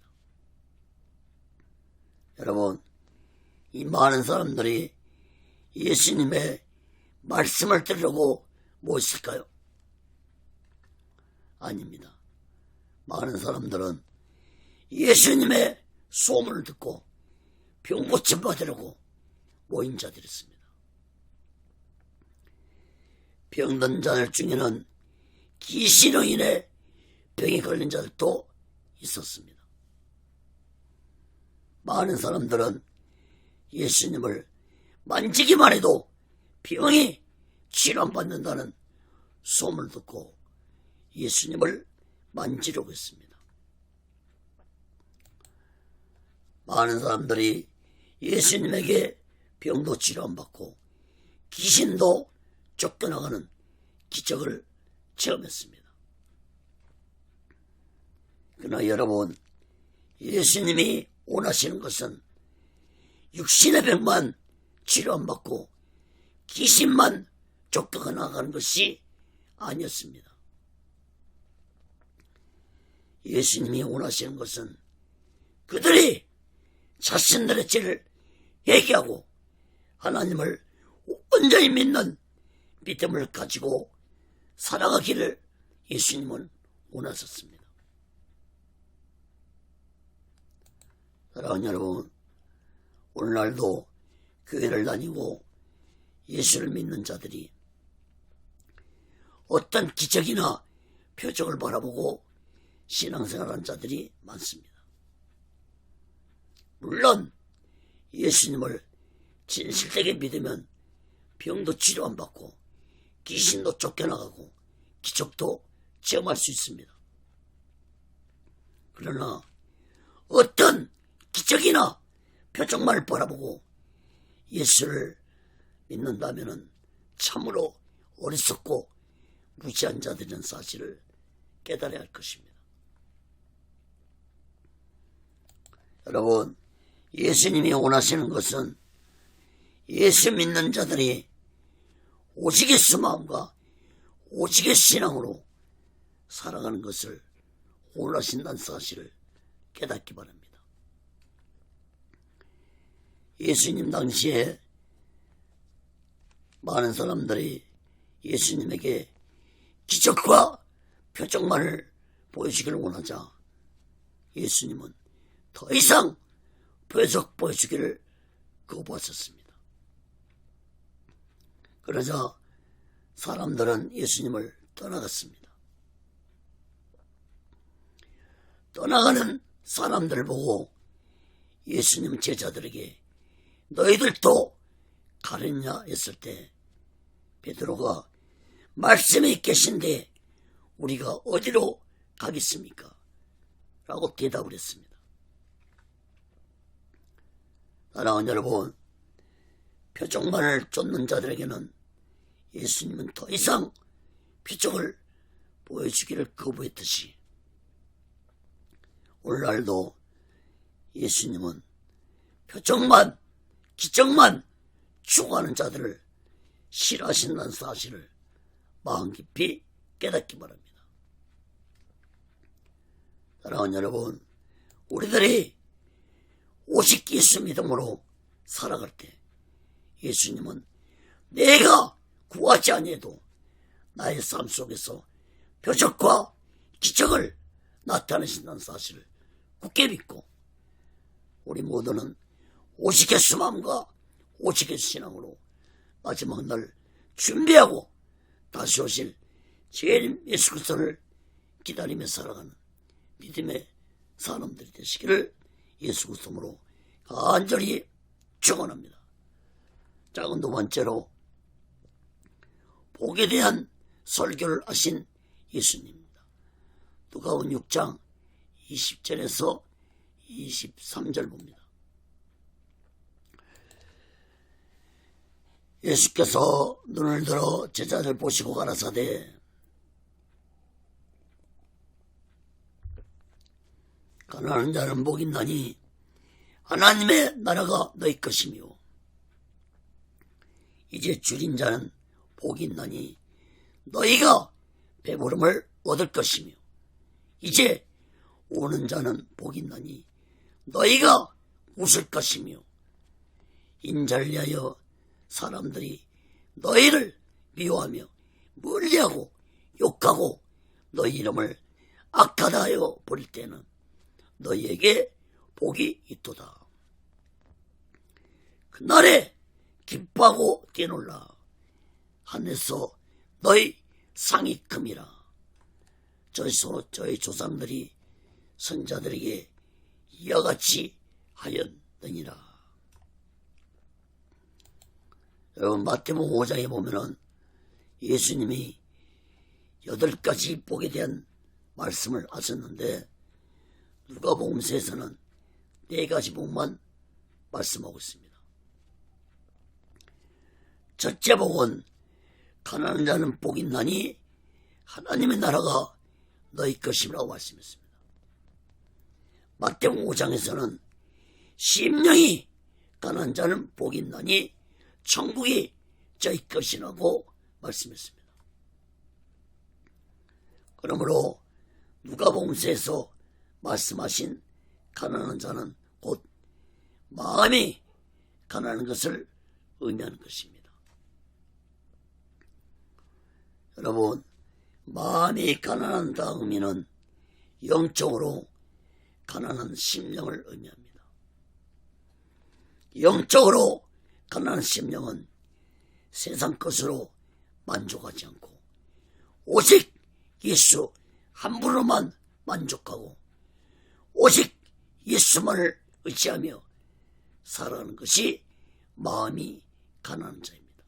여러분, 이 많은 사람들이 예수님의 말씀을 들으려고 모였을까요? 아닙니다. 많은 사람들은 예수님의 소문을 듣고 병고침 받으려고 모인 자들이었습니다. 병든 자들 중에는 귀신으로 인해 병에 걸린 자들도 있었습니다. 많은 사람들은 예수님을 만지기만 해도 병이 치료받는다는 소문을 듣고 예수님을 만지려고 했습니다. 많은 사람들이 예수님에게 병도 치료 안 받고 귀신도 쫓겨나가는 기적을 체험했습니다. 그러나 여러분, 예수님이 원하시는 것은 육신의 병만 치료 안 받고 귀신만 쫓겨나가는 것이 아니었습니다. 예수님이 원하시는 것은 그들이 자신들의 죄를 회개하고 하나님을 온전히 믿는 믿음을 가지고 살아가기를 예수님은 원하셨습니다. 사랑하는 여러분, 오늘날도 교회를 다니고 예수를 믿는 자들이 어떤 기적이나 표적을 바라보고 신앙생활하는 자들이 많습니다. 물론 예수님을 진실되게 믿으면 병도 치료 안 받고 귀신도 쫓겨나가고 기적도 체험할 수 있습니다. 그러나 어떤 기적이나 표적만을 바라보고 예수를 믿는다면 참으로 어리석고 무지한 자들이라는 사실을 깨달아야 할 것입니다. 여러분, 예수님이 원하시는 것은 예수 믿는 자들이 오직의 수마음과 오직의 신앙으로 살아가는 것을 원하신다는 사실을 깨닫기 바랍니다. 예수님 당시에 많은 사람들이 예수님에게 기적과 표적만을 보여주기를 원하자 예수님은 더 이상 표적 보여주기를 거부하셨습니다. 그러자 사람들은 예수님을 떠나갔습니다. 떠나가는 사람들을 보고 예수님 제자들에게 너희들도 가느냐 했을 때 베드로가 말씀이 계신데 우리가 어디로 가겠습니까? 라고 대답을 했습니다. 사랑하는 여러분, 표적만을 쫓는 자들에게는 예수님은 더 이상 표적을 보여주기를 거부했듯이 오늘날도 예수님은 표적만, 기적만 추구하는 자들을 싫어하신다는 사실을 마음 깊이 깨닫기 바랍니다. 사랑하는 여러분, 우리들이 오직 예수 믿음으로 살아갈 때 예수님은 내가 구하지 아니해도 나의 삶 속에서 표적과 기적을 나타내신다는 사실을 굳게 믿고 우리 모두는 오직 예수 마음과 오직 예수 신앙으로 마지막 날 준비하고 다시 오실 주님 예수 그리스도를 기다리며 살아가는 믿음의 사람들이 되시기를 예수 그리스도로 간절히 축원합니다. 작은 두 번째로 복에 대한 설교를 하신 예수님입니다. 누가복음 6장 20절에서 23절 봅니다. 예수께서 눈을 들어 제자들 보시고 가라사대 가난한 자는 복이 있나니 하나님의 나라가 너희 것이며 이제 줄인 자는 복이 있나니 너희가 배부름을 얻을 것이며 이제 우는 자는 복이 있나니 너희가 웃을 것이며 인자를 위하여 사람들이 너희를 미워하며 멀리하고 욕하고 너희 이름을 악하다 하여 버릴 때는 너희에게 복이 있도다. 그날에 기뻐하고 뛰놀라. 하늘에서 너희 상이 큼이라. 저희 조상들이 선자들에게 이와 같이 하였느니라. 여러분, 마태복음 5장에 보면은 예수님이 8가지 복에 대한 말씀을 하셨는데 누가복음서에서는 4가지 복만 말씀하고 있습니다. 첫째 복은 가난한 자는 복이 있나니 하나님의 나라가 너희 것이라고 말씀했습니다. 마태복음 5장에서는 심령이 가난한 자는 복이 있나니 천국이 저희 것이라고 말씀했습니다. 그러므로 누가복음서에서 말씀하신 가난한 자는 곧 마음이 가난한 것을 의미하는 것입니다. 여러분, 마음이 가난한다 의미는 영적으로 가난한 심령을 의미합니다. 영적으로 가난한 심령은 세상 것으로 만족하지 않고 오직 예수 한 분으로만 만족하고 오직 예수만을 의지하며 살아가는 것이 마음이 가난한 자입니다.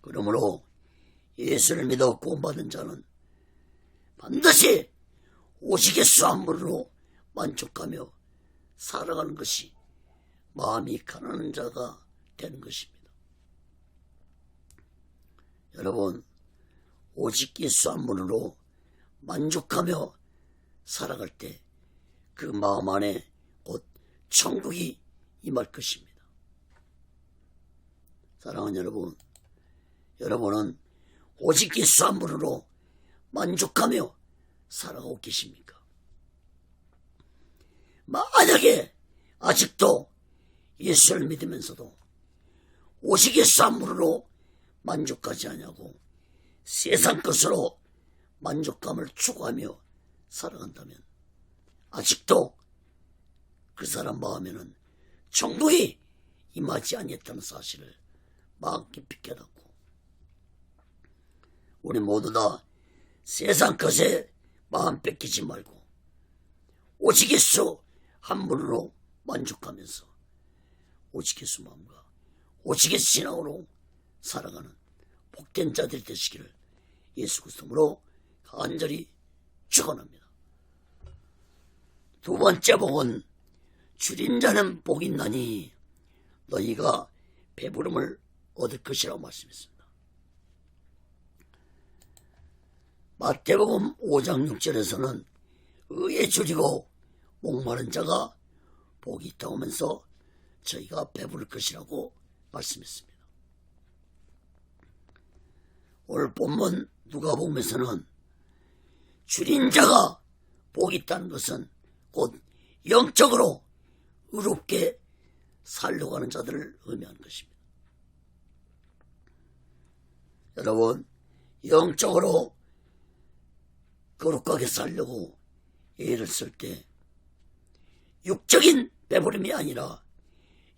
그러므로 예수를 믿어 구원받은 자는 반드시 오직 예수 한 분으로 만족하며 살아가는 것이 마음이 가난한 자가 되는 것입니다. 여러분, 오직 예수 한 분으로 만족하며 살아갈 때 그 마음 안에 곧 천국이 임할 것입니다. 사랑하는 여러분, 여러분은 오직 예수 한 분으로 만족하며 살아가고 계십니까? 만약에 아직도 예수를 믿으면서도 오직 예수 한 분으로 만족하지 않냐고 세상 것으로 만족감을 추구하며 살아간다면 아직도 그 사람 마음에는 천국이 임하지 아니했다는 사실을 마음 깊이 깨닫고 우리 모두 다 세상 것에 마음 뺏기지 말고 오직 예수 한 분으로 만족하면서 오직 예수 마음과 오직 예수 신앙으로 살아가는 복된 자들이 되시기를 예수 그리스도로 간절히 축원합니다. 두 번째 복은 줄인 자는 복이 있나니 너희가 배부름을 얻을 것이라고 말씀했습니다. 마태복음 5장 6절에서는 의에 줄이고 목마른 자가 복이 있다고 하면서 저희가 배부를 것이라고 말씀했습니다. 오늘 본문 누가복음에서는 줄인 자가 복이 있다는 것은 곧 영적으로 의롭게 살려고 하는 자들을 의미하는 것입니다. 여러분, 영적으로 거룩하게 살려고 애를 쓸 때 육적인 배부름이 아니라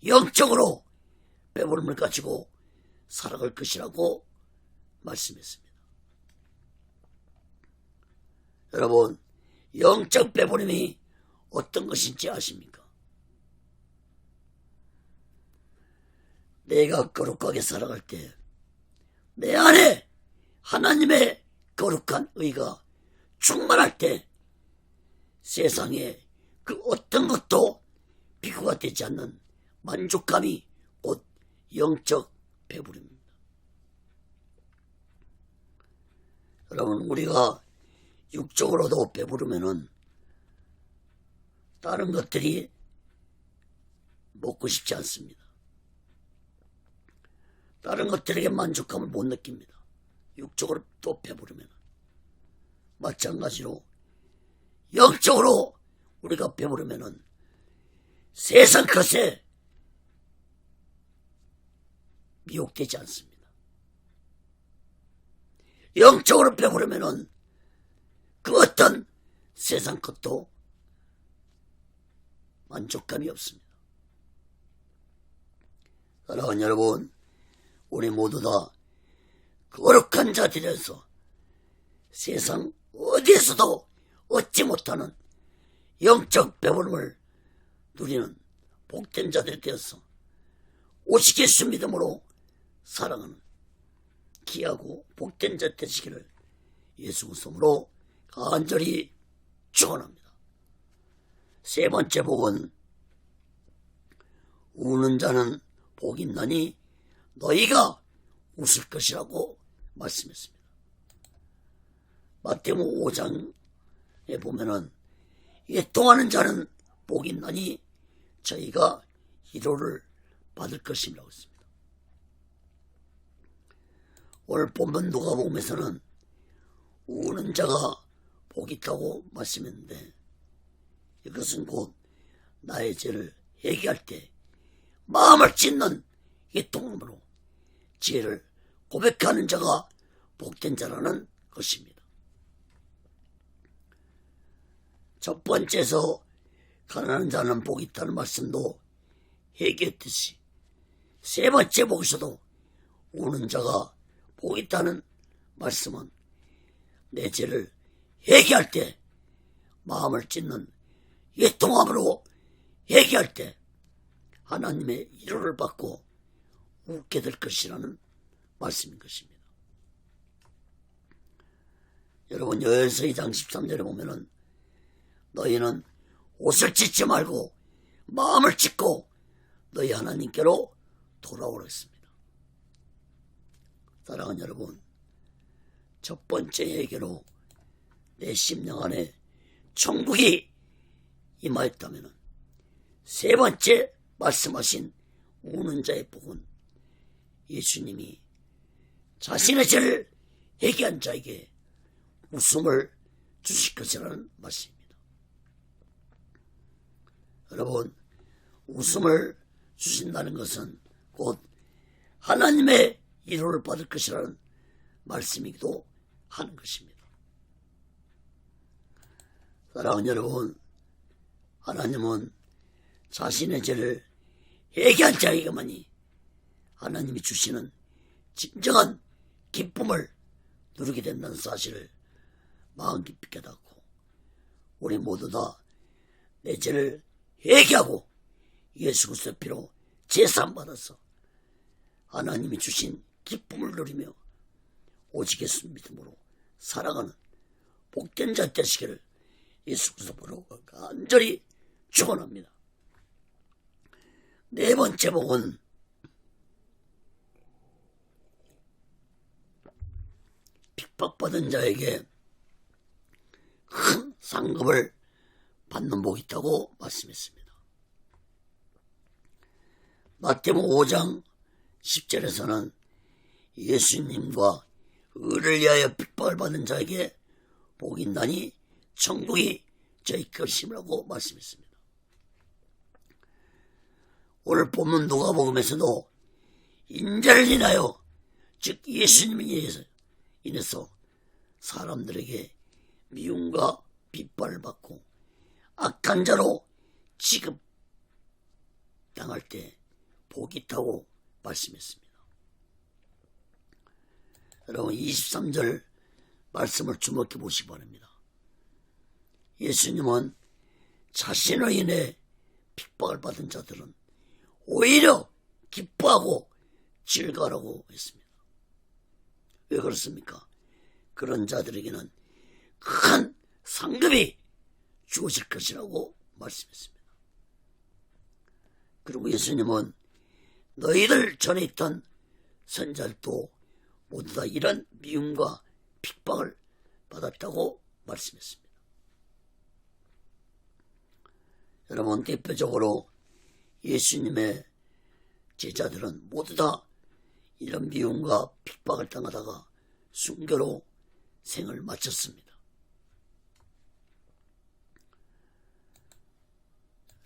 영적으로 배부름을 가지고 살아갈 것이라고 말씀했습니다. 여러분, 영적 배부름이 어떤 것인지 아십니까? 내가 거룩하게 살아갈 때 내 안에 하나님의 거룩한 의가 충만할 때 세상에 그 어떤 것도 비교가 되지 않는 만족감이 곧 영적 배부름입니다. 여러분, 우리가 육적으로도 배부르면은 다른 것들이 먹고 싶지 않습니다. 다른 것들에게 만족감을 못 느낍니다. 육적으로 또 배부르면. 마찬가지로 영적으로 우리가 배부르면 세상 것에 미혹되지 않습니다. 영적으로 배부르면 그 어떤 세상 것도 만족감이 없습니다. 사랑하는 여러분, 우리 모두 다 거룩한 자들에서 세상 어디에서도 얻지 못하는 영적 배부름을 누리는 복된 자들이 되어서 오직 예수 믿음으로 사랑하는 귀하고 복된 자 되시기를 예수 그리스도로 간절히 축원합니다. 세 번째 복은 우는 자는 복이 있나니 너희가 웃을 것이라고 말씀했습니다. 마태복음 5장에 보면은 애통하는 자는 복이 있나니 저희가 위로를 받을 것이라고 했습니다. 오늘 본문 누가복음에서는 우는 자가 복이 있다고 말씀했는데 이것은 곧 나의 죄를 회개할 때 마음을 찢는 애통함으로 죄를 고백하는 자가 복된 자라는 것입니다. 첫 번째에서 가난한 자는 복이 있다는 말씀도 회개했듯이 세 번째 복에서도 우는 자가 복이 있다는 말씀은 내 죄를 회개할 때 마음을 찢는 애통함으로 회개할 때 하나님의 위로를 받고 웃게 될 것이라는 말씀인 것입니다. 여러분, 요엘서 2장 13절에 보면은 너희는 옷을 찢지 말고 마음을 찢고 너희 하나님께로 돌아오라 했습니다. 사랑하는 여러분, 첫 번째 얘기로 내 심령 안에 천국이 임하였다면 세 번째 말씀하신 우는 자의 복은 예수님이 자신의 죄를 회개한 자에게 웃음을 주실 것이라는 말씀입니다. 여러분, 웃음을 주신다는 것은 곧 하나님의 위로를 받을 것이라는 말씀이기도 하는 것입니다. 사랑하는 여러분, 하나님은 자신의 죄를 회개한 자에게만이 하나님이 주시는 진정한 기쁨을 누리게 된다는 사실을 마음 깊이 깨닫고 우리 모두 다 내 죄를 회개하고 예수 그리스도의 피로 제사함받아서 하나님이 주신 기쁨을 누리며 오직 예수 믿음으로 살아가는 복된 자 되시기를 예수 그리스도로 간절히 축원합니다. 네 번째 복은 핍박받은 자에게 큰 상급을 받는 복이 있다고 말씀했습니다. 마태복음 5장 10절에서는 예수님과 의를 위하여 핍박을 받는 자에게 복이 있나니 천국이 저희 것임이라고 말씀했습니다. 오늘 본문 누가복음에서도 인자를 인하여, 즉 예수님에 인해서 사람들에게 미움과 핍박을 받고 악한 자로 취급당할 때 복이 있다고 말씀했습니다. 여러분 23절 말씀을 주목해 보시기 바랍니다. 예수님은 자신으로 인해 핍박을 받은 자들은 오히려 기뻐하고 즐거워하라고 했습니다. 왜 그렇습니까? 그런 자들에게는 큰 상급이 주어질 것이라고 말씀했습니다. 그리고 예수님은 너희들 전에 있던 선자들도 모두 다 이런 미움과 핍박을 받았다고 말씀했습니다. 여러분, 대표적으로 예수님의 제자들은 모두 다 이런 미움과 핍박을 당하다가 순교로 생을 마쳤습니다.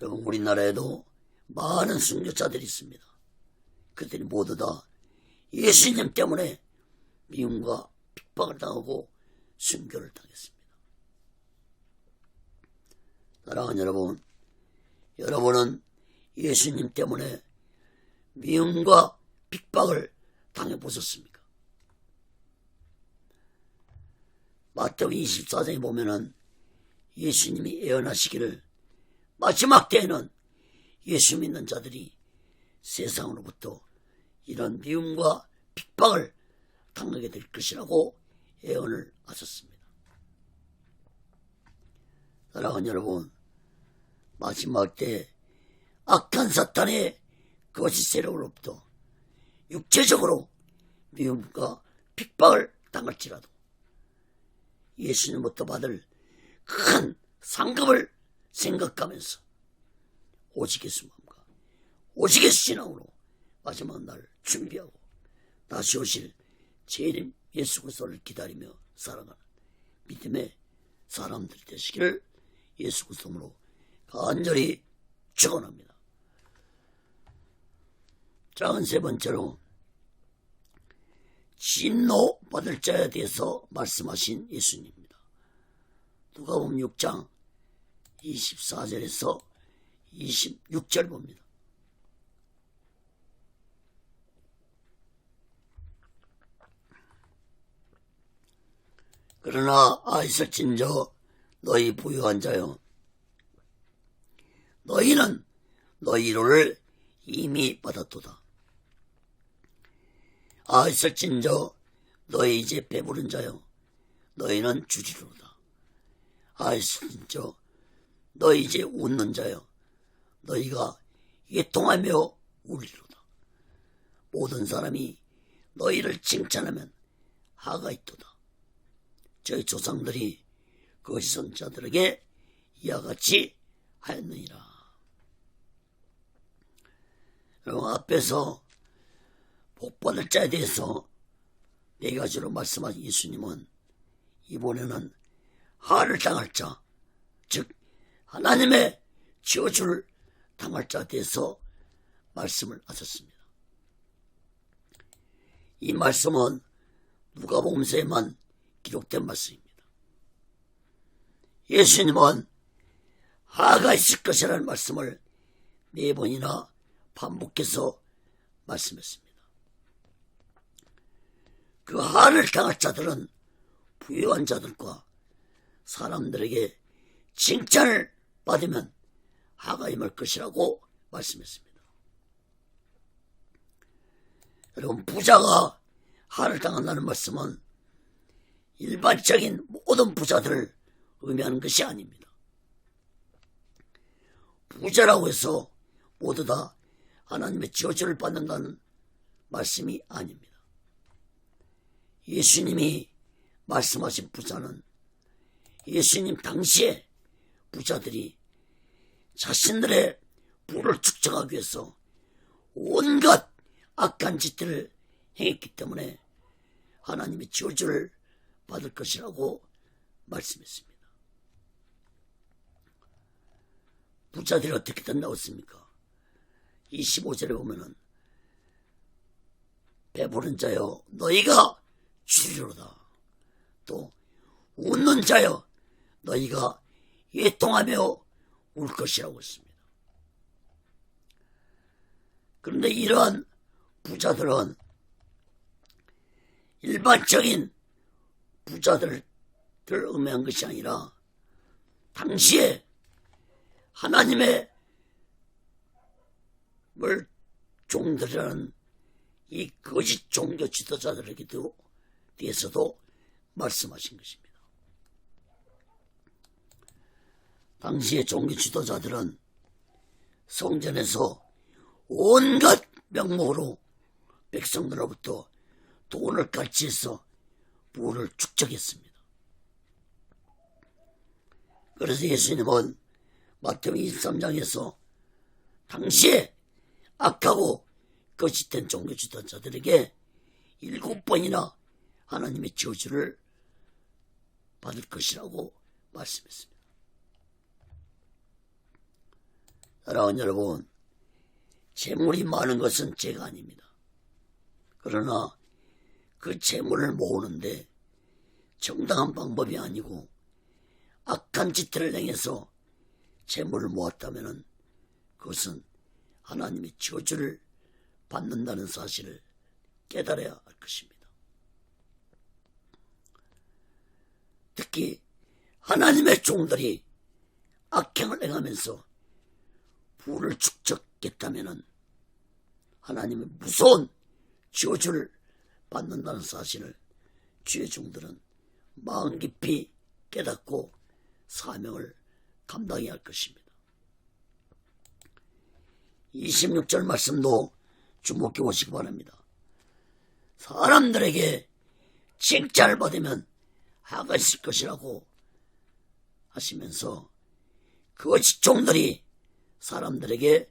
여러분, 우리나라에도 많은 순교자들이 있습니다. 그들이 모두 다 예수님 때문에 미움과 핍박을 당하고 순교를 당했습니다. 사랑하는 여러분, 여러분은 예수님 때문에 미움과 핍박을 당해보셨습니까? 마태복음 24장에 보면은 예수님이 예언하시기를 마지막 때에는 예수 믿는 자들이 세상으로부터 이런 미움과 핍박을 당하게 될 것이라고 예언을 하셨습니다. 사랑하는 여러분, 마지막 때 악한 사탄의 거짓 세력으로부터 육체적으로 미움과 핍박을 당할지라도 예수님부터 받을 큰 상급을 생각하면서 오직 예수 마음과 오직 예수 신앙으로 마지막 날 준비하고 다시 오실 재림 예수 그리스도를 기다리며 살아가는 믿음의 사람들이 되시기를 예수 그리스도로 간절히 축원합니다. 작은 세 번째로 진노 받을 자에 대해서 말씀하신 예수님입니다. 누가복음 6장 24절에서 26절 봅니다. 그러나 있을진저 너희 부유한 자여, 너희는 너희 위로를 이미 받았도다. 있을진저 너희 이제 배부른 자여, 너희는 주리로다. 있을진저 너희 이제 웃는 자여, 너희가 애통하며 울리로다. 모든 사람이 너희를 칭찬하면 하가 있도다. 저희 조상들이 거짓 선지자들에게 이와 같이 하였느니라. 여러분, 앞에서 복받을 자에 대해서 네 가지로 말씀하신 예수님은 이번에는 화를 당할 자, 즉 하나님의 저주를 당할 자에 대해서 말씀을 하셨습니다. 이 말씀은 누가복음서에만 기록된 말씀입니다. 예수님은 화가 있을 것이라는 말씀을 4번이나 반복해서 말씀했습니다. 그 화를 당할 자들은 부유한 자들과 사람들에게 칭찬을 받으면 화가 임할 것이라고 말씀했습니다. 여러분, 부자가 화를 당한다는 말씀은 일반적인 모든 부자들을 의미하는 것이 아닙니다. 부자라고 해서 모두 다 하나님의 저주를 받는다는 말씀이 아닙니다. 예수님이 말씀하신 부자는 예수님 당시에 부자들이 자신들의 부를 축적하기 위해서 온갖 악한 짓들을 행했기 때문에 하나님의 저주를 받을 것이라고 말씀했습니다. 부자들이 어떻게 나왔습니까? 25절에 보면은 배부른 자여 너희가 주리로다. 또 웃는 자여 너희가 애통하며 울 것이라고 했습니다. 그런데 이러한 부자들은 일반적인 부자들을 의미한 것이 아니라 당시에 하나님의 종들이라는 이 거짓 종교 지도자들에게도 대해서도 말씀하신 것입니다. 당시의 종교 지도자들은 성전에서 온갖 명목으로 백성들로부터 돈을 갈취해서 부를 축적했습니다. 그래서 예수님은 마태복음 23장에서 당시에 악하고 거짓된 종교 지도자들에게 7번이나 하나님의 저주를 받을 것이라고 말씀했습니다. 사랑하는 여러분, 재물이 많은 것은 죄가 아닙니다. 그러나 그 재물을 모으는데 정당한 방법이 아니고 악한 짓들을 행해서 재물을 모았다면 그것은 하나님의 저주를 받는다는 사실을 깨달아야 할 것입니다. 특히 하나님의 종들이 악행을 행하면서 부를 축적했다면 하나님의 무서운 저주를 받는다는 사실을 주의 종들은 마음 깊이 깨닫고 사명을 감당해야 할 것입니다. 26절 말씀도 주목해 보시기 바랍니다. 사람들에게 칭찬을 받으면 화가 있을 것이라고 하시면서 거짓 종들이 사람들에게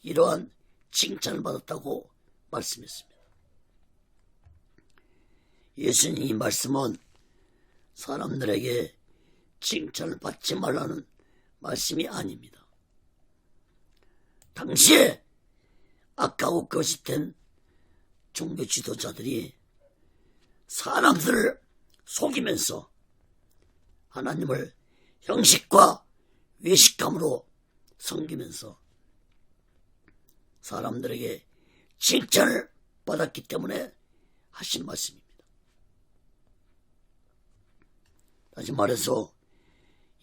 이러한 칭찬을 받았다고 말씀했습니다. 예수님이 말씀은 사람들에게 칭찬을 받지 말라는 말씀이 아닙니다. 당시에 악하고 거짓된 종교 지도자들이 사람들을 속이면서 하나님을 형식과 외식감으로 섬기면서 사람들에게 칭찬을 받았기 때문에 하신 말씀입니다. 다시 말해서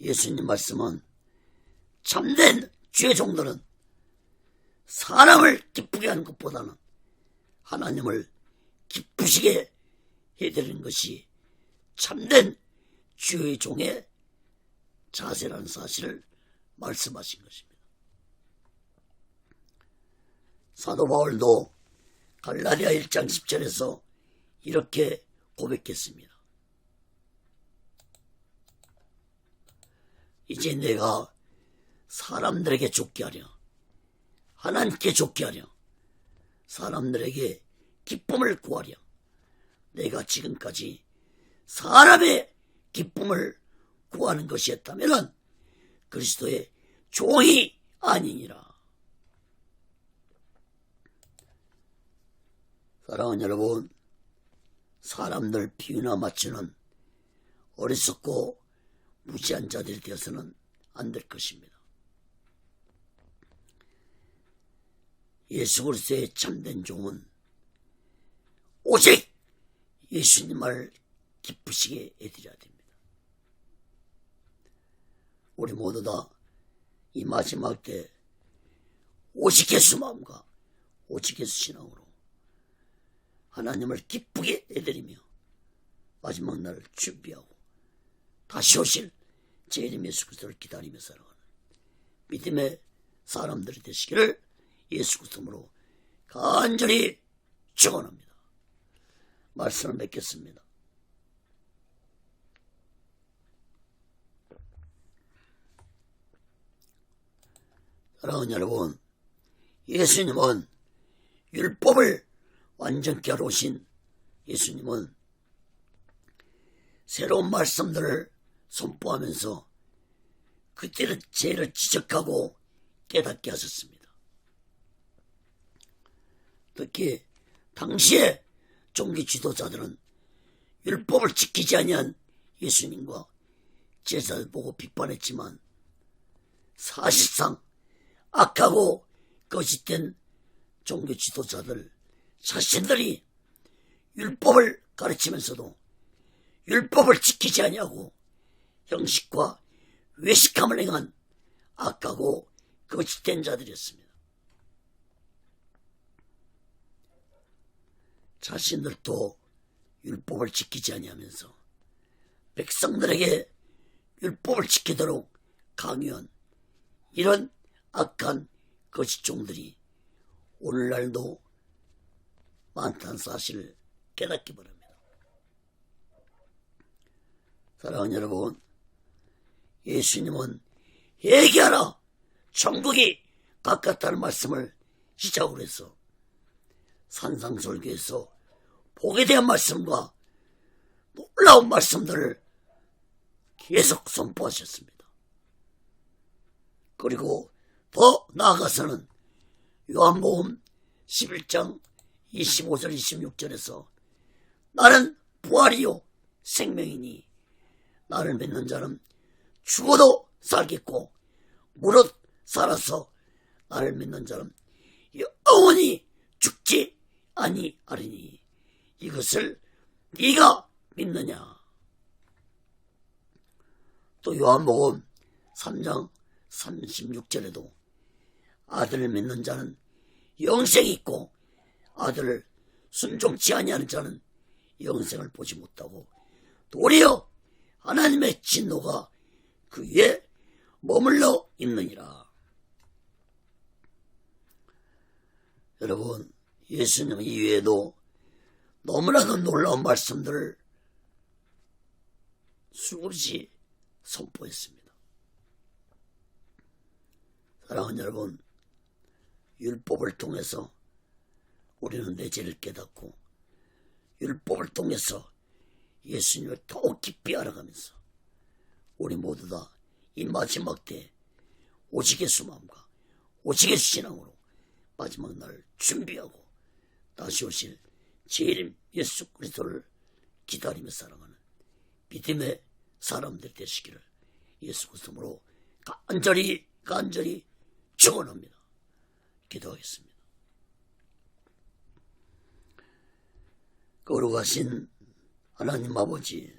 예수님 말씀은 참된 주의 종들은 사람을 기쁘게 하는 것보다는 하나님을 기쁘시게 해드리는 것이 참된 주의 종의 자세라는 사실을 말씀하신 것입니다. 사도 바울도 갈라디아 1장 10절에서 이렇게 고백했습니다. 이제 내가 사람들에게 좋게 하려, 하나님께 좋게 하려, 사람들에게 기쁨을 구하려 내가 지금까지 사람의 기쁨을 구하는 것이었다면 그리스도의 종이 아니니라. 사랑하는 여러분, 사람들 비유나 맞추는 어리석고 무지한 자들이 되어서는 안 될 것입니다. 예수 그리스도의 참된 종은 오직 예수님을 기쁘시게 해드려야 됩니다. 우리 모두 다 이 마지막 때 오직 예수 마음과 오직 예수 신앙으로 하나님을 기쁘게 해드리며 마지막 날을 준비하고 다시 오실 제 이름 예수 그리스도를 기다리며 살아가는 믿음의 사람들이 되시기를 예수 그리스도로 간절히 축원합니다. 말씀을 맺겠습니다. 사랑하는 여러분, 예수님은 율법을 완전케 하러 오신 예수님은 새로운 말씀들을 선포하면서 그때의 죄를 지적하고 깨닫게 하셨습니다. 특히 당시의 종교 지도자들은 율법을 지키지 아니한 예수님과 제자들 보고 비판했지만 사실상 악하고 거짓된 종교 지도자들 자신들이 율법을 가르치면서도 율법을 지키지 아니하고 형식과 외식함을 행한 악하고 거짓된 자들이었습니다. 자신들도 율법을 지키지 아니하면서 백성들에게 율법을 지키도록 강요한 이런 악한 거짓종들이 오늘날도 많다는 사실을 깨닫기 바랍니다. 사랑하는 여러분, 예수님은 회개하라, 천국이 가깝다는 말씀을 시작으로 해서 산상설교에서 복에 대한 말씀과 놀라운 말씀들을 계속 선포하셨습니다. 그리고 더 나아가서는 요한복음 11장 25절 26절에서 나는 부활이요 생명이니 나를 믿는 자는 죽어도 살겠고 무릇 살아서 나를 믿는 자는 영원히 죽지 아니하리니 이것을 네가 믿느냐. 또 요한복음 3장 36절에도 아들을 믿는 자는 영생이 있고 아들을 순종치 아니하는 자는 영생을 보지 못하고 도리어 하나님의 진노가 그 위에 머물러 있느니라. 여러분, 예수님 이외에도 너무나도 놀라운 말씀들을 수없이 선포했습니다. 사랑하는 여러분, 율법을 통해서 우리는 내 죄를 깨닫고 율법을 통해서 예수님을 더욱 깊이 알아가면서 우리 모두 다 이 마지막 때 오직 예수 마음과 오직 예수 신앙으로 마지막 날을 준비하고 다시 오실 재림 예수 그리스도를 기다리며 살아가는 믿음의 사람들 되시기를 예수 그리스도로 간절히 축원합니다. 기도하겠습니다. 거룩하신 하나님 아버지,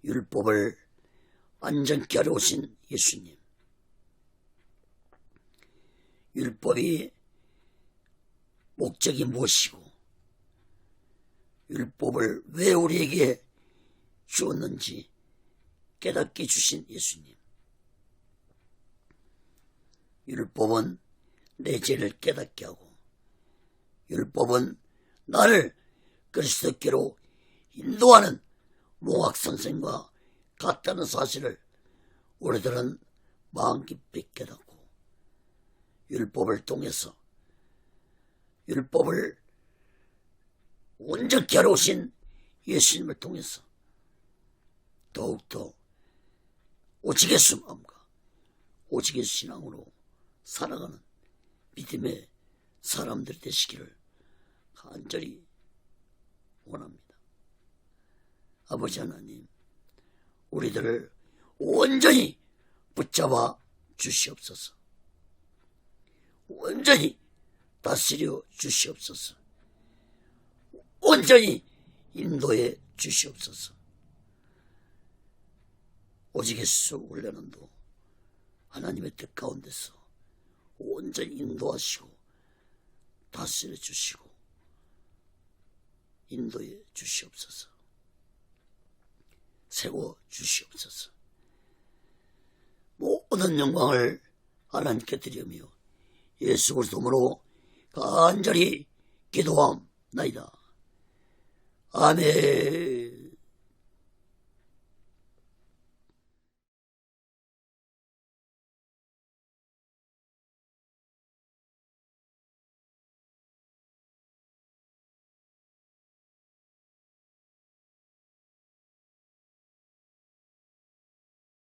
율법을 완전케 하러 오신 예수님, 율법이 목적이 무엇이고 율법을 왜 우리에게 주었는지 깨닫게 주신 예수님, 율법은 내 죄를 깨닫게 하고 율법은 나를 그리스도께로 인도하는 몽학선생과 같다는 사실을 우리들은 마음 깊이 깨닫고 율법을 통해서 율법을 온전케 하러 오신 예수님을 통해서 더욱더 오직 예수 마음과 오직 예수 신앙으로 살아가는 믿음의 사람들이 되시기를 간절히 원합니다. 아버지 하나님, 우리들을 온전히 붙잡아 주시옵소서. 온전히 다스려 주시옵소서. 온전히 인도해 주시옵소서. 오직 예수 훈련은도 하나님의 뜻 가운데서 온전히 인도하시고 다스려 주시고 인도해 주시옵소서. 세워 주시옵소서. 모든 영광을 하나님께 드리며 예수 그리스도로 간절히 기도함나이다. 아멘.